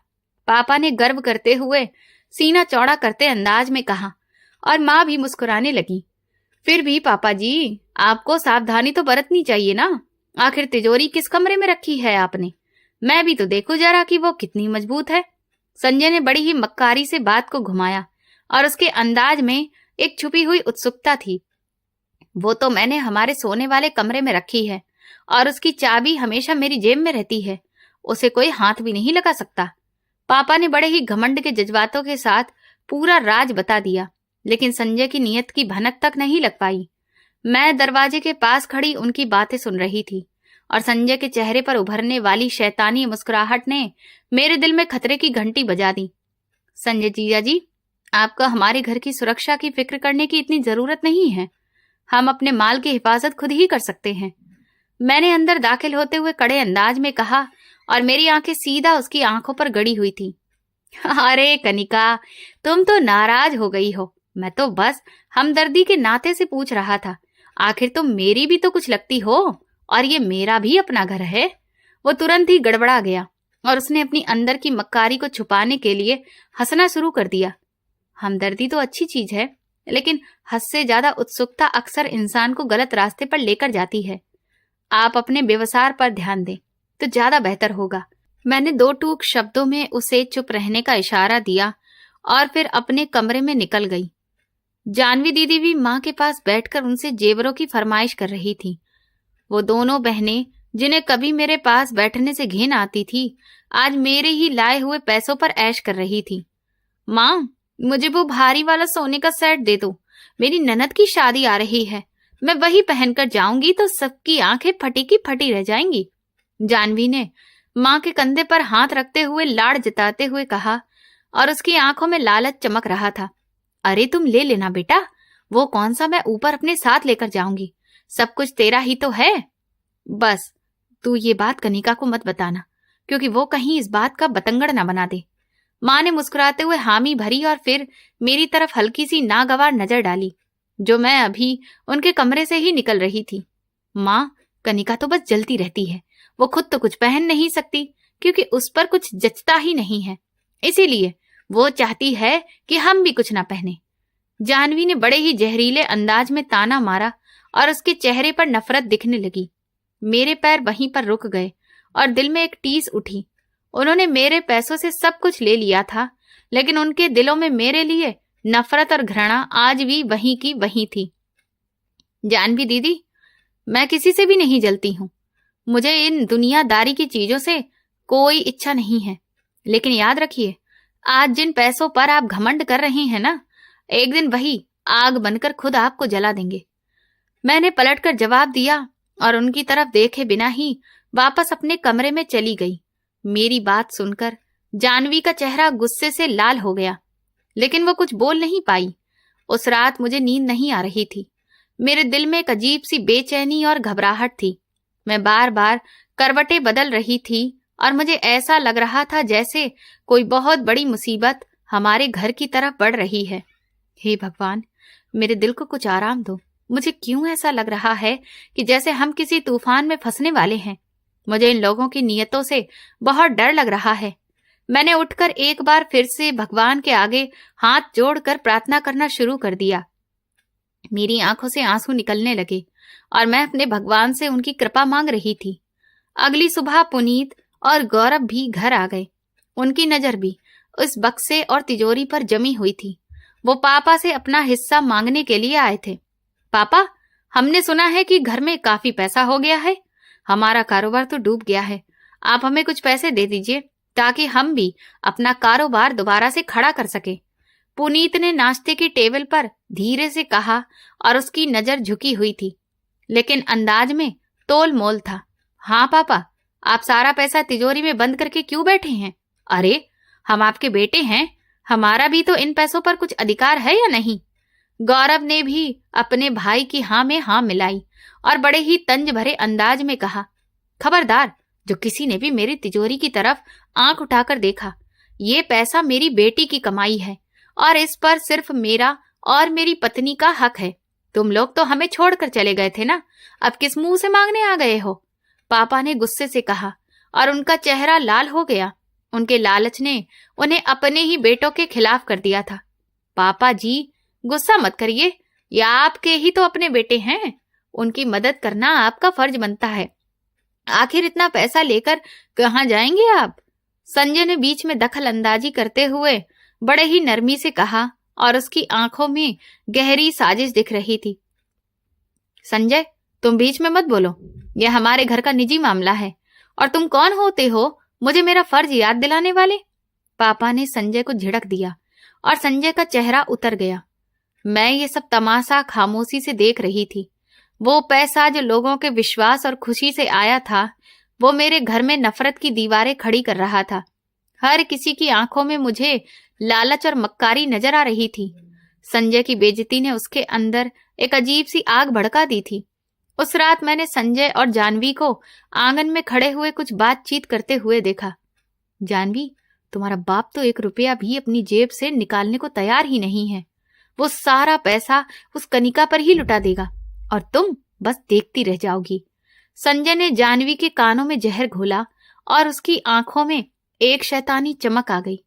पापा ने गर्व करते हुए सीना चौड़ा करते अंदाज में कहा, और माँ भी मुस्कुराने लगी। फिर भी पापा जी, आपको सावधानी तो बरतनी चाहिए ना, आखिर तिजोरी किस कमरे में रखी है आपने, मैं भी तो देखो जरा कि वो कितनी मजबूत है। संजय ने बड़ी ही मक्कारी से बात को घुमाया और उसके अंदाज में एक छुपी हुई उत्सुकता थी। वो तो मैंने हमारे सोने वाले कमरे में रखी है और उसकी चाबी हमेशा मेरी जेब में रहती है, उसे कोई हाथ भी नहीं लगा सकता। पापा ने बड़े ही घमंड के जज्बातों के साथ पूरा राज बता दिया, लेकिन संजय की नीयत की भनक तक नहीं लग पाई। मैं दरवाजे के पास खड़ी उनकी बातें सुन रही थी और संजय के चेहरे पर उभरने वाली शैतानी मुस्कुराहट ने मेरे दिल में खतरे की घंटी बजा दी। संजय जीजा जी, आपको हमारे घर की सुरक्षा की फिक्र करने की इतनी जरूरत नहीं है, हम अपने माल की हिफाजत खुद ही कर सकते हैं, मैंने अंदर दाखिल होते हुए कड़े अंदाज में कहा और मेरी आंखें सीधा उसकी आंखों पर गड़ी हुई थी। अरे कनिका, तुम तो नाराज हो गई हो, मैं तो बस हमदर्दी के नाते से पूछ रहा था, आखिर तुम मेरी भी तो कुछ लगती हो, और ये मेरा भी अपना घर है। वो तुरंत ही गड़बड़ा गया और उसने अपनी अंदर की मक्कारी को छुपाने के लिए हंसना शुरू कर दिया। हमदर्दी तो अच्छी चीज है, लेकिन हद से ज्यादा उत्सुकता अक्सर इंसान को गलत रास्ते पर लेकर जाती है। आप अपने व्यवसाय पर ध्यान दें तो ज्यादा बेहतर होगा। मैंने दो टूक शब्दों में उसे चुप रहने का इशारा दिया और फिर अपने कमरे में निकल गई। जानवी दीदी भी माँ के पास बैठकर उनसे जेवरों की फरमाइश कर रही थी। वो दोनों बहनें जिन्हें कभी मेरे पास बैठने से घिन आती थी, आज मेरे ही लाए हुए पैसों पर ऐश कर रही थी। माँ, मुझे वो भारी वाला सोने का सेट दे दो, मेरी ननद की शादी आ रही है, मैं वही पहनकर जाऊंगी तो सबकी आंखें फटी की फटी रह जाएंगी। जानवी ने माँ के कंधे पर हाथ रखते हुए लाड़ जताते हुए कहा और उसकी आंखों में लालच चमक रहा था। अरे तुम ले लेना बेटा, वो कौन सा मैं ऊपर अपने साथ लेकर जाऊंगी, सब कुछ तेरा ही तो है। बस तू ये बात कनिका को मत बताना, क्योंकि वो कहीं इस बात का बतंगड़ ना बना दे। माँ ने मुस्कुराते हुए हामी भरी और फिर मेरी तरफ हल्की सी नागवार नजर डाली, जो मैं अभी उनके कमरे से ही निकल रही थी। माँ, कनिका तो बस जलती रहती है, वो खुद तो कुछ पहन नहीं सकती क्योंकि उस पर कुछ जचता ही नहीं है, इसीलिए वो चाहती है कि हम भी कुछ ना पहने। जानवी ने बड़े ही जहरीले अंदाज में ताना मारा और उसके चेहरे पर नफरत दिखने लगी। मेरे पैर वहीं पर रुक गए और दिल में एक टीस उठी। उन्होंने मेरे पैसों से सब कुछ ले लिया था, लेकिन उनके दिलों में मेरे लिए नफरत और घृणा आज भी वहीं की वहीं थी। जानवी दीदी, मैं किसी से भी नहीं जलती हूँ, मुझे इन दुनियादारी की चीजों से कोई इच्छा नहीं है, लेकिन याद रखिए, आज जिन पैसों पर आप घमंड कर रहे हैं ना, एक दिन वही आग बनकर खुद आपको जला देंगे। मैंने पलटकर जवाब दिया और उनकी तरफ देखे बिना ही वापस अपने कमरे में चली गई। मेरी बात सुनकर जानवी का चेहरा गुस्से से लाल हो गया, लेकिन वो कुछ बोल नहीं पाई। उस रात मुझे नींद नहीं आ रही थी, मेरे दिल में एक अजीब सी बेचैनी और घबराहट थी। मैं बार बार करवटें बदल रही थी और मुझे ऐसा लग रहा था जैसे कोई बहुत बड़ी मुसीबत हमारे घर की तरफ बढ़ रही है। हे भगवान, मेरे दिल को कुछ आराम दो। मुझे क्यों ऐसा लग रहा है कि जैसे हम किसी तूफान में फंसने वाले हैं। मुझे इन लोगों की नीयतों से बहुत डर लग रहा है। मैंने उठकर एक बार फिर से भगवान के आगे हाथ जोड़कर प्रार्थना करना शुरू कर दिया। मेरी आंखों से आंसू निकलने लगे और मैं अपने भगवान से उनकी कृपा मांग रही थी। अगली सुबह पुनीत और गौरव भी घर आ गए। उनकी नजर भी उस बक्से और तिजोरी पर जमी हुई थी। वो पापा से अपना हिस्सा मांगने के लिए आए थे। पापा, हमने सुना है कि घर में काफी पैसा हो गया है। हमारा कारोबार तो डूब गया है। आप हमें कुछ पैसे दे दीजिए ताकि हम भी अपना कारोबार दोबारा से खड़ा कर सके। पुनीत ने नाश्ते की टेबल पर धीरे से कहा और उसकी नजर झुकी हुई थी, लेकिन अंदाज में तोल मोल था। हाँ पापा, आप सारा पैसा तिजोरी में बंद करके क्यों बैठे हैं? अरे, हम आपके बेटे हैं, हमारा भी तो इन पैसों पर कुछ अधिकार है या नहीं? गौरव ने भी अपने भाई की हाँ में हाँ मिलाई और बड़े ही तंज भरे अंदाज में कहा, खबरदार, जो किसी ने भी मेरी तिजोरी की तरफ आंख उठाकर देखा, ये पैसा मेरी बेटी की कमाई है और इस पर सिर्फ मेरा और मेरी पत्नी का हक है। तुम लोग तो हमें छोड़कर चले गए थे ना, अब किस मुंह से मांगने आ गए हो? पापा ने गुस्से से कहा और उनका चेहरा लाल हो गया। उनके लालच ने उन्हें अपने ही बेटों के खिलाफ कर दिया था। पापा जी, गुस्सा मत करिए, या आपके ही तो अपने बेटे हैं, उनकी मदद करना आपका फर्ज बनता है। आखिर इतना पैसा लेकर कहाँ जाएंगे आप? संजय ने बीच में दखल अंदाजी करते हुए बड़े ही नरमी से कहा और उसकी आंखों में गहरी साजिश दिख रही थी। संजय, तुम बीच में मत बोलो, यह हमारे घर का निजी मामला है और तुम कौन होते हो मुझे मेरा फर्ज याद दिलाने वाले? पापा ने संजय को झिड़क दिया और संजय का चेहरा उतर गया। मैं ये सब तमाशा खामोशी से देख रही थी। वो पैसा जो लोगों के विश्वास और खुशी से आया था, वो मेरे घर में नफरत की दीवारें खड़ी कर रहा था। हर किसी की आंखों में मुझे लालच और मक्कारी नजर आ रही थी। संजय की बेइज्जती ने उसके अंदर एक अजीब सी आग भड़का दी थी। उस रात मैंने संजय और जानवी को आंगन में खड़े हुए कुछ बातचीत करते हुए देखा। जानवी, तुम्हारा बाप तो 1 रुपया भी अपनी जेब से निकालने को तैयार ही नहीं है। वो सारा पैसा उस कनिका पर ही लुटा देगा और तुम बस देखती रह जाओगी। संजय ने जानवी के कानों में जहर घोला और उसकी आंखों में एक शैतानी चमक आ गई।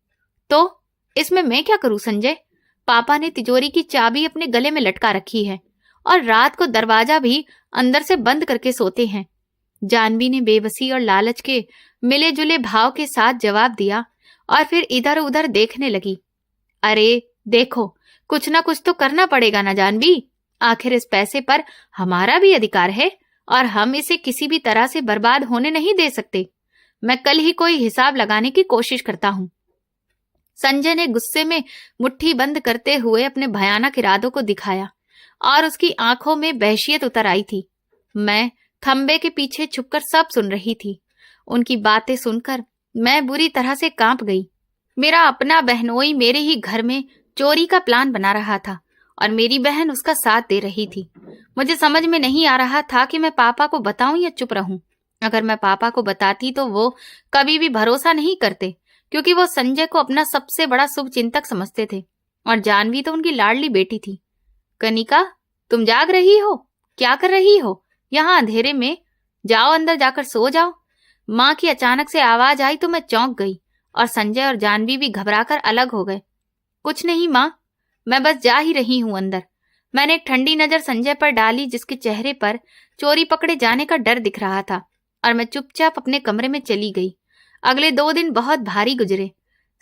तो इसमें मैं क्या करूं संजय? पापा ने तिजोरी की चाबी अपने गले में लटका रखी है और रात को दरवाजा भी अंदर से बंद करके सोते हैं। जानवी ने बेबसी और लालच के मिले जुले भाव के साथ जवाब दिया और फिर इधर उधर देखने लगी। अरे देखो, कुछ ना कुछ तो करना पड़ेगा ना जानवी। आखिर इस पैसे पर हमारा भी अधिकार है और हम इसे किसी भी तरह से बर्बाद होने नहीं दे सकते। मैं कल ही कोई हिसाब लगाने की कोशिश करता हूं। संजय ने गुस्से में मुट्ठी बंद करते हुए अपने भयानक इरादों को दिखाया और उसकी आंखों में वहशियत उतर आई थी। मैं खंबे के पीछे छुपकर सब सुन रही थी। उनकी बातें सुनकर मैं बुरी तरह से कांप गई। मेरा अपना बहनोई मेरे ही घर में चोरी का प्लान बना रहा था और मेरी बहन उसका साथ दे रही थी। मुझे समझ में नहीं आ रहा था कि मैं पापा को बताऊं या चुप रहूं। अगर मैं पापा को बताती तो वो कभी भी भरोसा नहीं करते, क्योंकि वो संजय को अपना सबसे बड़ा शुभचिंतक समझते थे और जानवी तो उनकी लाडली बेटी थी। कनिका, तुम जाग रही हो? क्या कर रही हो यहाँ अंधेरे में? जाओ अंदर जाकर सो जाओ। माँ की अचानक से आवाज आई तो मैं चौंक गई और संजय और जानवी भी घबराकर अलग हो गए। कुछ नहीं माँ, मैं बस जा ही रही हूं अंदर। मैंने एक ठंडी नजर संजय पर डाली जिसके चेहरे पर चोरी पकड़े जाने का डर दिख रहा था और मैं चुपचाप अपने कमरे में चली गई। अगले 2 दिन बहुत भारी गुजरे।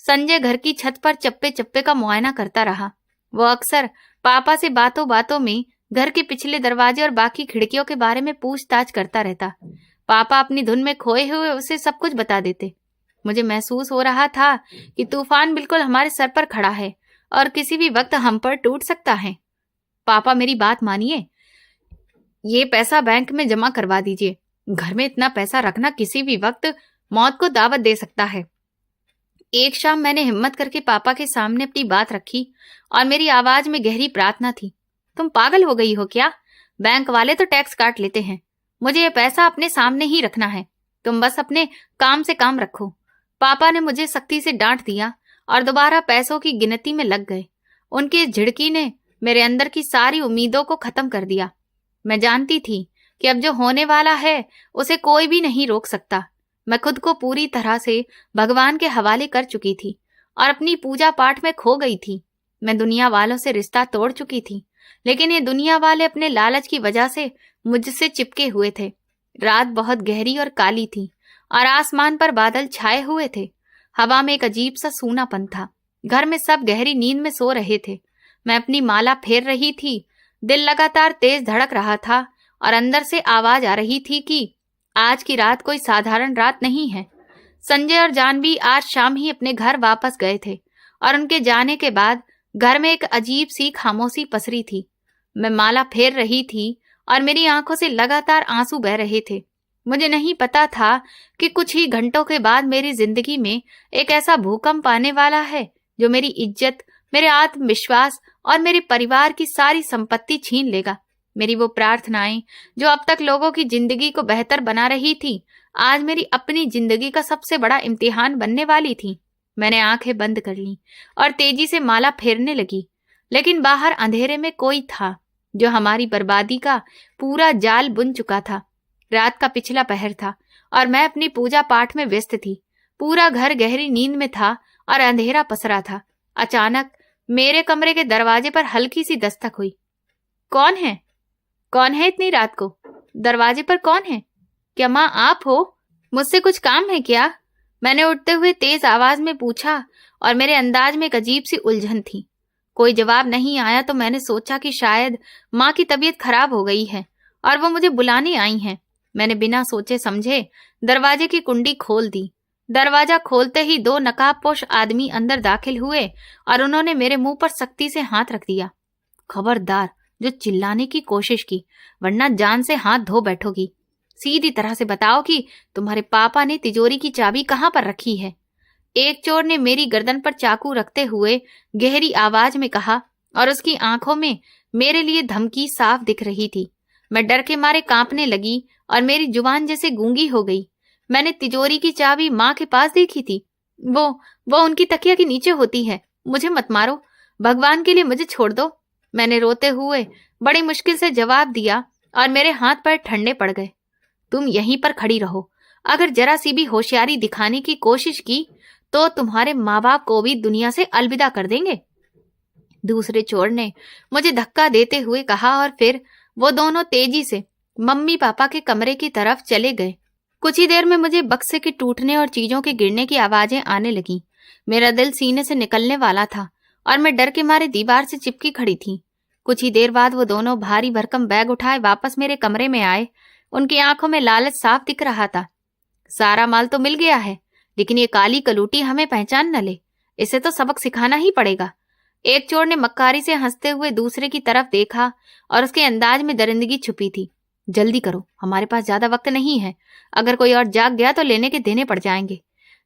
संजय घर की छत पर चप्पे चप्पे का मुआयना करता रहा। वो अक्सर पापा से बातों बातों में घर के पिछले दरवाजे और बाकी खिड़कियों के बारे में पूछताछ करता रहता। पापा अपनी धुन में खोए हुए उसे सब कुछ बता देते। मुझे महसूस हो रहा था कि तूफान बिल्कुल हमारे सर पर खड़ा है और किसी भी वक्त हम पर टूट सकता है। पापा, मेरी बात मानिए, ये पैसा बैंक में जमा करवा दीजिए। घर में इतना पैसा रखना किसी भी वक्त मौत को दावत दे सकता है। एक शाम मैंने हिम्मत करके पापा के सामने अपनी बात रखी और मेरी आवाज में गहरी प्रार्थना थी। तुम पागल हो गई हो क्या? बैंक वाले तो टैक्स काट लेते हैं। मुझे ये पैसा अपने सामने ही रखना है। तुम बस अपने काम से काम रखो। पापा ने मुझे सख्ती से डांट दिया और दोबारा पैसों की गिनती में लग गए। उनकी इस झिड़की ने मेरे अंदर की सारी उम्मीदों को खत्म कर दिया। मैं जानती थी कि अब जो होने वाला है उसे कोई भी नहीं रोक सकता। मैं खुद को पूरी तरह से भगवान के हवाले कर चुकी थी और अपनी पूजा पाठ में खो गई थी। मैं दुनिया वालों से रिश्ता तोड़ चुकी थी, लेकिन ये दुनिया वाले अपने लालच की वजह से मुझसे चिपके हुए थे। रात बहुत गहरी और काली थी और आसमान पर बादल छाए हुए थे। हवा में एक अजीब सा सूनापन था। घर में सब गहरी नींद में सो रहे थे। मैं अपनी माला फेर रही थी। दिल लगातार तेज धड़क रहा था और अंदर से आवाज आ रही थी कि आज की रात कोई साधारण रात नहीं है। संजय और जानवी आज शाम ही अपने घर वापस गए थे और उनके जाने के बाद घर में एक अजीब सी खामोशी पसरी थी। मैं माला फेर रही थी और मेरी आंखों से लगातार आंसू बह रहे थे। मुझे नहीं पता था कि कुछ ही घंटों के बाद मेरी जिंदगी में एक ऐसा भूकंप आने वाला है जो मेरी इज्जत, मेरे आत्मविश्वास और मेरे परिवार की सारी संपत्ति छीन लेगा। मेरी वो प्रार्थनाएं जो अब तक लोगों की जिंदगी को बेहतर बना रही थी, आज मेरी अपनी जिंदगी का सबसे बड़ा इम्तिहान बनने वाली थी। मैंने आंखें बंद कर लीं और तेजी से माला फेरने लगी, लेकिन बाहर अंधेरे में कोई था जो हमारी बर्बादी का पूरा जाल बुन चुका था। रात का पिछला पहर था और मैं अपनी पूजा पाठ में व्यस्त थी। पूरा घर गहरी नींद में था और अंधेरा पसरा था। अचानक मेरे कमरे के दरवाजे पर हल्की सी दस्तक हुई। कौन है? कौन है इतनी रात को? दरवाजे पर कौन है? क्या माँ आप हो? मुझसे कुछ काम है क्या? मैंने उठते हुए तेज आवाज में पूछा और मेरे अंदाज में एक अजीब सी उलझन थी। कोई जवाब नहीं आया तो मैंने सोचा कि शायद माँ की तबीयत खराब हो गई है और वो मुझे बुलाने आई हैं। मैंने बिना सोचे समझे दरवाजे की कुंडी खोल दी। दरवाजा खोलते ही दो नकाबपोश आदमी अंदर दाखिल हुए और उन्होंने मेरे मुंह पर सख्ती से हाथ रख दिया। खबरदार जो चिल्लाने की कोशिश की, वरना जान से हाथ धो बैठोगी। सीधी तरह से बताओ कि तुम्हारे पापा ने तिजोरी की चाबी कहाँ पर रखी है? एक चोर ने मेरी गर्दन पर चाकू रखते हुए गहरी आवाज में कहा और उसकी आंखों में मेरे लिए धमकी साफ दिख रही थी। मैं डर के मारे कांपने लगी और मेरी जुबान जैसे गूंगी हो गई। मैंने तिजोरी की चाबी माँ के पास देखी थी। वो उनकी तकिया के नीचे होती है। मुझे मत मारो, भगवान के लिए मुझे छोड़ दो। मैंने रोते हुए बड़ी मुश्किल से जवाब दिया और मेरे हाथ पैर ठंडे पड़ गए। तुम यहीं पर खड़ी रहो। अगर जरा सी भी होशियारी दिखाने की कोशिश की तो तुम्हारे माँ बाप को भी दुनिया से अलविदा कर देंगे। दूसरे चोर ने मुझे धक्का देते हुए कहा और फिर वो दोनों तेजी से मम्मी पापा के कमरे की तरफ चले गए। कुछ ही देर में मुझे बक्से के टूटने और चीजों के गिरने की आवाजें आने लगीं। मेरा दिल सीने से निकलने वाला था और मैं डर के मारे दीवार से चिपकी खड़ी थी। कुछ ही देर बाद वो दोनों भारी भरकम बैग उठाए वापस मेरे कमरे में आए। उनकी आंखों में लालच साफ दिख रहा था। सारा माल तो मिल गया है, लेकिन ये काली कलूटी हमें पहचान न ले। इसे तो सबक सिखाना ही पड़ेगा। एक चोर ने मक्कारी से हंसते हुए दूसरे की तरफ देखा और उसके अंदाज में दरिंदगी छुपी थी। जल्दी करो, हमारे पास ज्यादा वक्त नहीं है। अगर कोई और जाग गया तो लेने के देने पड़ जाएंगे।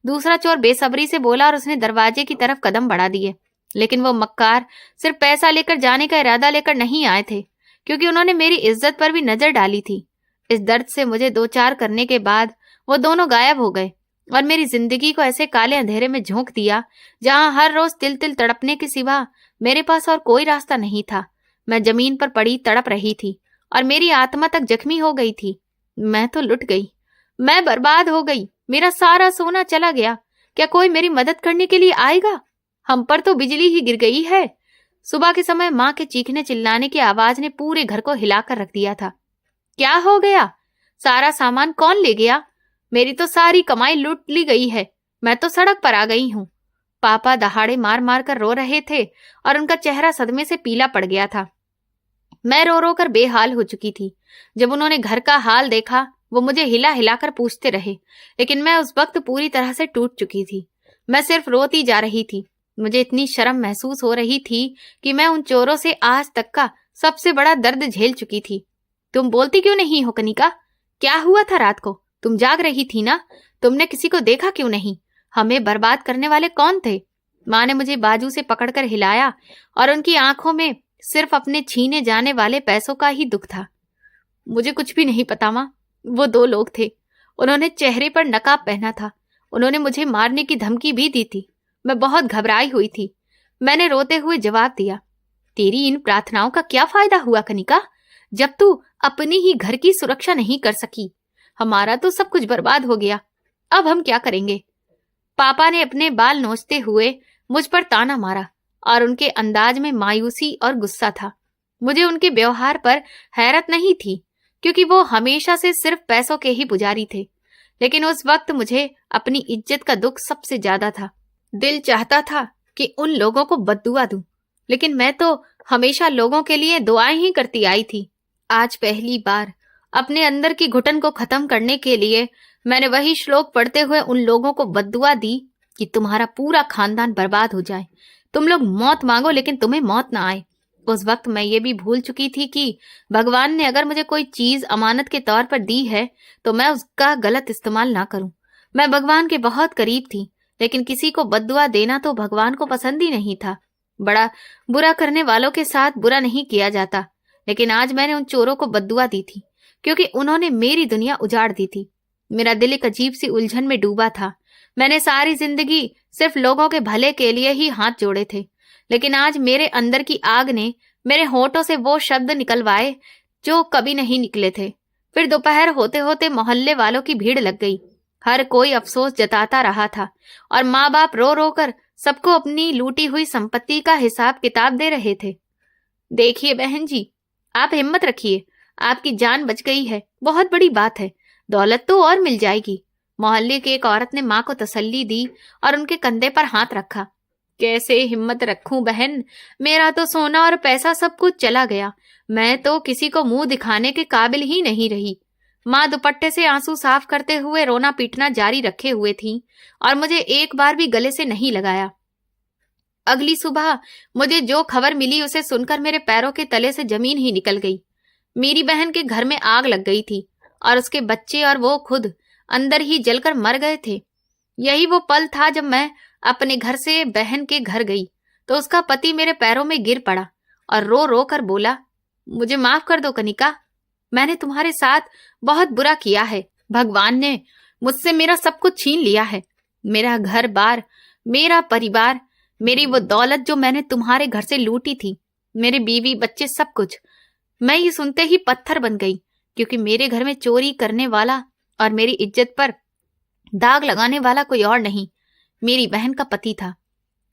दूसरा चोर बेसब्री से बोला और उसने दरवाजे की तरफ कदम बढ़ा दिए। लेकिन वो मक्कार सिर्फ पैसा लेकर जाने का इरादा लेकर नहीं आए थे, क्योंकि उन्होंने मेरी इज्जत पर भी नजर डाली थी। इस दर्द से मुझे दो चार करने के बाद वो दोनों गायब हो गए और मेरी जिंदगी को ऐसे काले अंधेरे में झोंक दिया जहां हर रोज तिल तिल तड़पने के सिवा मेरे पास और कोई रास्ता नहीं था। मैं जमीन पर पड़ी तड़प रही थी और मेरी आत्मा तक जख्मी हो गई थी। मैं तो लुट गई, मैं बर्बाद हो गई। मेरा सारा सोना चला गया। क्या कोई मेरी मदद करने के लिए आएगा? हम पर तो बिजली ही गिर गई है। सुबह के समय माँ के चीखने चिल्लाने की आवाज ने पूरे घर को हिलाकर रख दिया था। क्या हो गया? सारा सामान कौन ले गया? मेरी तो सारी कमाई लूट ली गई है। मैं तो सड़क पर आ गई हूँ। पापा दहाड़े मार मार कर रो रहे थे और उनका चेहरा सदमे से पीला पड़ गया था। मैं रो रो कर बेहाल हो चुकी थी। जब उन्होंने घर का हाल देखा, वो मुझे हिला हिलाकर पूछते रहे, लेकिन मैं उस वक्त पूरी तरह से टूट चुकी थी। मैं सिर्फ रोती जा रही थी। मुझे इतनी शर्म महसूस हो रही थी कि मैं उन चोरों से आज तक का सबसे बड़ा दर्द झेल चुकी थी। तुम बोलती क्यों नहीं हो कनिका? क्या हुआ था रात को? तुम जाग रही थी ना? तुमने किसी को देखा क्यों नहीं? हमें बर्बाद करने वाले कौन थे? माँ ने मुझे बाजू से पकड़कर हिलाया और उनकी आंखों में सिर्फ अपने छीने जाने वाले पैसों का ही दुख था। मुझे कुछ भी नहीं पता माँ। वो दो लोग थे। उन्होंने चेहरे पर नकाब पहना था। उन्होंने मुझे मारने की धमकी भी दी थी। मैं बहुत घबराई हुई थी। मैंने रोते हुए जवाब दिया, तेरी इन प्रार्थनाओं का क्या फायदा हुआ कनिका, जब तू अपनी ही घर की सुरक्षा नहीं कर सकी? हमारा तो सब कुछ बर्बाद हो गया। अब हम क्या करेंगे? पापा ने अपने बाल नोचते हुए मुझ पर ताना मारा। और उनके अंदाज में मायूसी और गुस्सा था। मुझे उनके व्यवहार पर हैरत नहीं थी, क्योंकि वो हमेशा से सिर्फ पैसों के ही पुजारी थे। लेकिन उस वक्त मुझे अपनी इज्जत का दुख सबसे ज्यादा था। दिल चाहता था कि उन लोगों को बद्दुआ दूं, लेकिन मैं तो हमेशा लोगों के लिए दुआएं ही करती आई थी। आज पहली बार अपने अंदर की घुटन को खत्म करने के लिए मैंने वही श्लोक पढ़ते हुए उन लोगों को बद्दुआ दी कि तुम्हारा पूरा खानदान बर्बाद हो जाए, तुम लोग मौत मांगो लेकिन तुम्हें मौत ना आए। उस वक्त मैं ये भी भूल चुकी थी कि भगवान ने अगर मुझे कोई चीज अमानत के तौर पर दी है तो मैं उसका गलत इस्तेमाल ना करूं। मैं भगवान के बहुत करीब थी, लेकिन किसी को बद्दुआ देना तो भगवान को पसंद ही नहीं था। बड़ा बुरा करने वालों के साथ बुरा नहीं किया जाता, लेकिन आज मैंने उन चोरों को बद्दुआ दी थी, क्योंकि उन्होंने मेरी दुनिया उजाड़ दी थी। मेरा दिल एक अजीब सी उलझन में डूबा था। मैंने सारी जिंदगी सिर्फ लोगों के भले के लिए ही हाथ जोड़े थे, लेकिन आज मेरे अंदर की आग ने मेरे होठों से वो शब्द निकलवाए जो कभी नहीं निकले थे। फिर दोपहर होते होते मोहल्ले वालों की भीड़ लग गई। हर कोई अफसोस जताता रहा था और माँ बाप रो रो कर सबको अपनी लूटी हुई संपत्ति का हिसाब किताब दे रहे थे। देखिए बहन जी, आप हिम्मत रखिए, आपकी जान बच गई है, बहुत बड़ी बात है, दौलत तो और मिल जाएगी। मोहल्ले की एक औरत ने माँ को तसल्ली दी और उनके कंधे पर हाथ रखा। कैसे हिम्मत रखूं बहन, मेरा तो सोना और पैसा सब कुछ चला गया। मैं तो किसी को मुंह दिखाने के काबिल ही नहीं रही। माँ दुपट्टे से आंसू साफ करते हुए रोना पीटना जारी रखे हुए थी और मुझे एक बार भी गले से नहीं लगाया। अगली सुबह मुझे जो खबर मिली उसे सुनकर मेरे पैरों के तले से जमीन ही निकल गई। मेरी बहन के घर में आग लग गई थी और उसके बच्चे और वो खुद अंदर ही जलकर मर गए थे। यही वो पल था जब मैं अपने घर से बहन के घर गई तो उसका पति मेरे पैरों में गिर पड़ा और रो रो कर बोला, मुझे माफ कर दो कनिका, मैंने तुम्हारे साथ बहुत बुरा किया है। भगवान ने मुझसे मेरा सब कुछ छीन लिया है, मेरा घर बार, मेरा परिवार, मेरी वो दौलत जो मैंने तुम्हारे घर से लूटी थी, मेरे बीवी बच्चे, सब कुछ। मैं ये सुनते ही पत्थर बन गई, क्योंकि मेरे घर में चोरी करने वाला और मेरी इज्जत पर दाग लगाने वाला कोई और नहीं, मेरी बहन का पति था।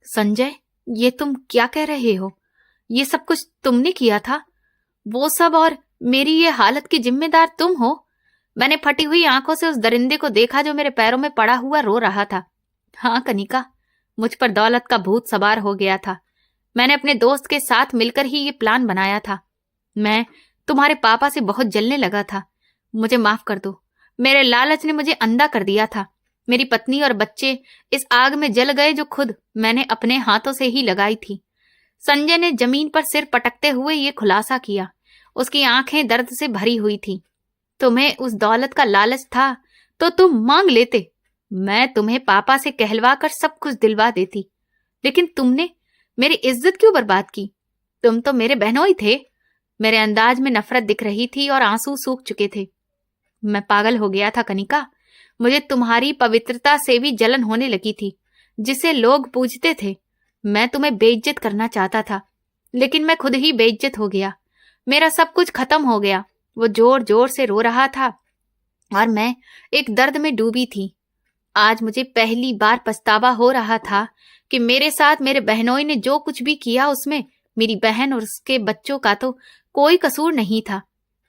संजय, ये तुम क्या कह रहे हो? ये सब कुछ तुमने किया था? वो सब और मेरी ये हालत की जिम्मेदार तुम हो? मैंने फटी हुई आंखों से उस दरिंदे को देखा जो मेरे पैरों में पड़ा हुआ रो रहा था। हाँ कनिका, मुझ पर दौलत का भूत सवार हो गया था। मैंने अपने दोस्त के साथ मिलकर ही ये प्लान बनाया था। मैं तुम्हारे पापा से बहुत जलने लगा था। मुझे माफ कर दो, मेरे लालच ने मुझे अंधा कर दिया था। मेरी पत्नी और बच्चे इस आग में जल गए जो खुद मैंने अपने हाथों से ही लगाई थी। संजय ने जमीन पर सिर पटकते हुए ये खुलासा किया। उसकी आंखें दर्द से भरी हुई थी। तुम्हें उस दौलत का लालच था तो तुम मांग लेते, मैं तुम्हें पापा से कहलवा कर सब कुछ दिलवा देती, लेकिन तुमने मेरी इज्जत क्यों बर्बाद की? तुम तो मेरे बहनोई थे। मेरे अंदाज में नफरत दिख रही थी और आंसू सूख चुके थे। मैं पागल हो गया था कनिका, मुझे तुम्हारी पवित्रता से भी जलन होने लगी थी, जिसे लोग पूजते थे। मैं तुम्हें बेइज्जत करना चाहता था, लेकिन मैं खुद ही बेइज्जत हो गया। मेरा सब कुछ खत्म हो गया। वो जोर जोर से रो रहा था और मैं एक दर्द में डूबी थी। आज मुझे पहली बार पछतावा हो रहा था कि मेरे साथ मेरे बहनोई ने जो कुछ भी किया उसमें मेरी बहन और उसके बच्चों का तो कोई कसूर नहीं था।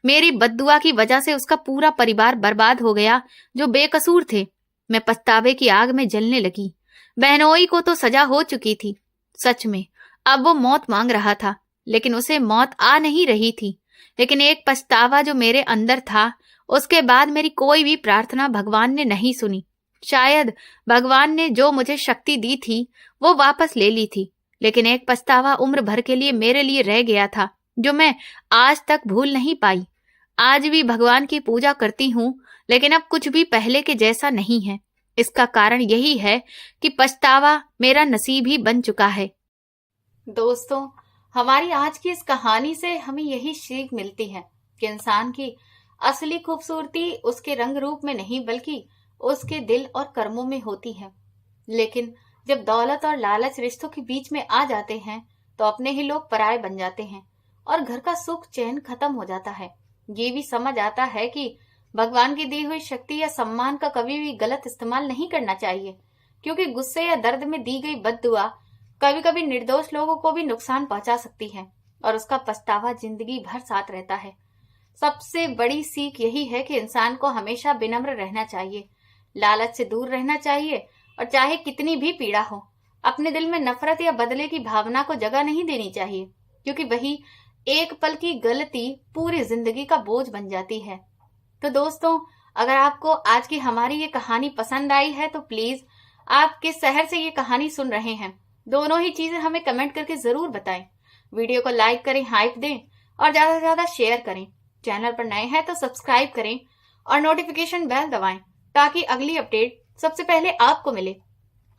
मेरी बद्दुआ की वजह से उसका पूरा परिवार बर्बाद हो गया जो बेकसूर थे। मैं पछतावे की आग में जलने लगी। बहनोई को तो सजा हो चुकी थी, सच में अब वो मौत मांग रहा था, लेकिन उसे मौत आ नहीं रही थी। लेकिन एक पछतावा जो मेरे अंदर था, उसके बाद मेरी कोई भी प्रार्थना भगवान ने नहीं सुनी। शायद भगवान ने जो मुझे शक्ति दी थी वो वापस ले ली थी, लेकिन एक पछतावा उम्र भर के लिए मेरे लिए रह गया था जो मैं आज तक भूल नहीं पाई। आज भी भगवान की पूजा करती हूँ, लेकिन अब कुछ भी पहले के जैसा नहीं है। इसका कारण यही है कि पछतावा मेरा नसीब ही बन चुका है। दोस्तों, हमारी आज की इस कहानी से हमें यही सीख मिलती है कि इंसान की असली खूबसूरती उसके रंग रूप में नहीं बल्कि उसके दिल और कर्मों में होती है। लेकिन जब दौलत और लालच रिश्तों के बीच में आ जाते हैं तो अपने ही लोग पराये बन जाते हैं और घर का सुख चैन खत्म हो जाता है। ये भी समझ आता है कि भगवान की दी हुई शक्ति या सम्मान का कभी भी गलत इस्तेमाल नहीं करना चाहिए, क्योंकि गुस्से या दर्द में दी गई बद्दुआ कभी कभी निर्दोष लोगों को भी नुकसान पहुंचा सकती है और उसका पछतावा जिंदगी भर साथ रहता है। सबसे बड़ी सीख यही है कि इंसान को हमेशा विनम्र रहना चाहिए, लालच से दूर रहना चाहिए और चाहे कितनी भी पीड़ा हो, अपने दिल में नफरत या बदले की भावना को जगह नहीं देनी चाहिए, क्योंकि वही एक पल की गलती पूरी जिंदगी का बोझ बन जाती है। तो दोस्तों, अगर आपको आज की हमारी ये कहानी पसंद आई है तो प्लीज आप किस शहर से ये कहानी सुन रहे हैं, दोनों ही चीजें हमें कमेंट करके जरूर बताएं। वीडियो को लाइक करें, हाइप दें और ज्यादा से ज्यादा शेयर करें। चैनल पर नए हैं तो सब्सक्राइब करें और नोटिफिकेशन बेल दबाएं ताकि अगली अपडेट सबसे पहले आपको मिले।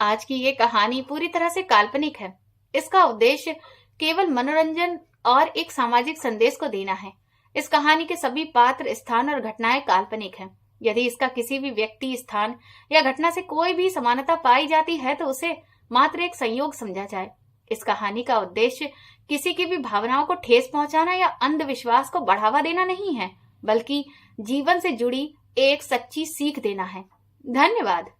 आज की ये कहानी पूरी तरह से काल्पनिक है। इसका उद्देश्य केवल मनोरंजन और एक सामाजिक संदेश को देना है। इस कहानी के सभी पात्र, स्थान और घटनाएं काल्पनिक हैं। यदि इसका किसी भी व्यक्ति, स्थान या घटना से कोई भी समानता पाई जाती है तो उसे मात्र एक संयोग समझा जाए। इस कहानी का उद्देश्य किसी की भी भावनाओं को ठेस पहुंचाना या अंधविश्वास को बढ़ावा देना नहीं है, बल्कि जीवन से जुड़ी एक सच्ची सीख देना है। धन्यवाद।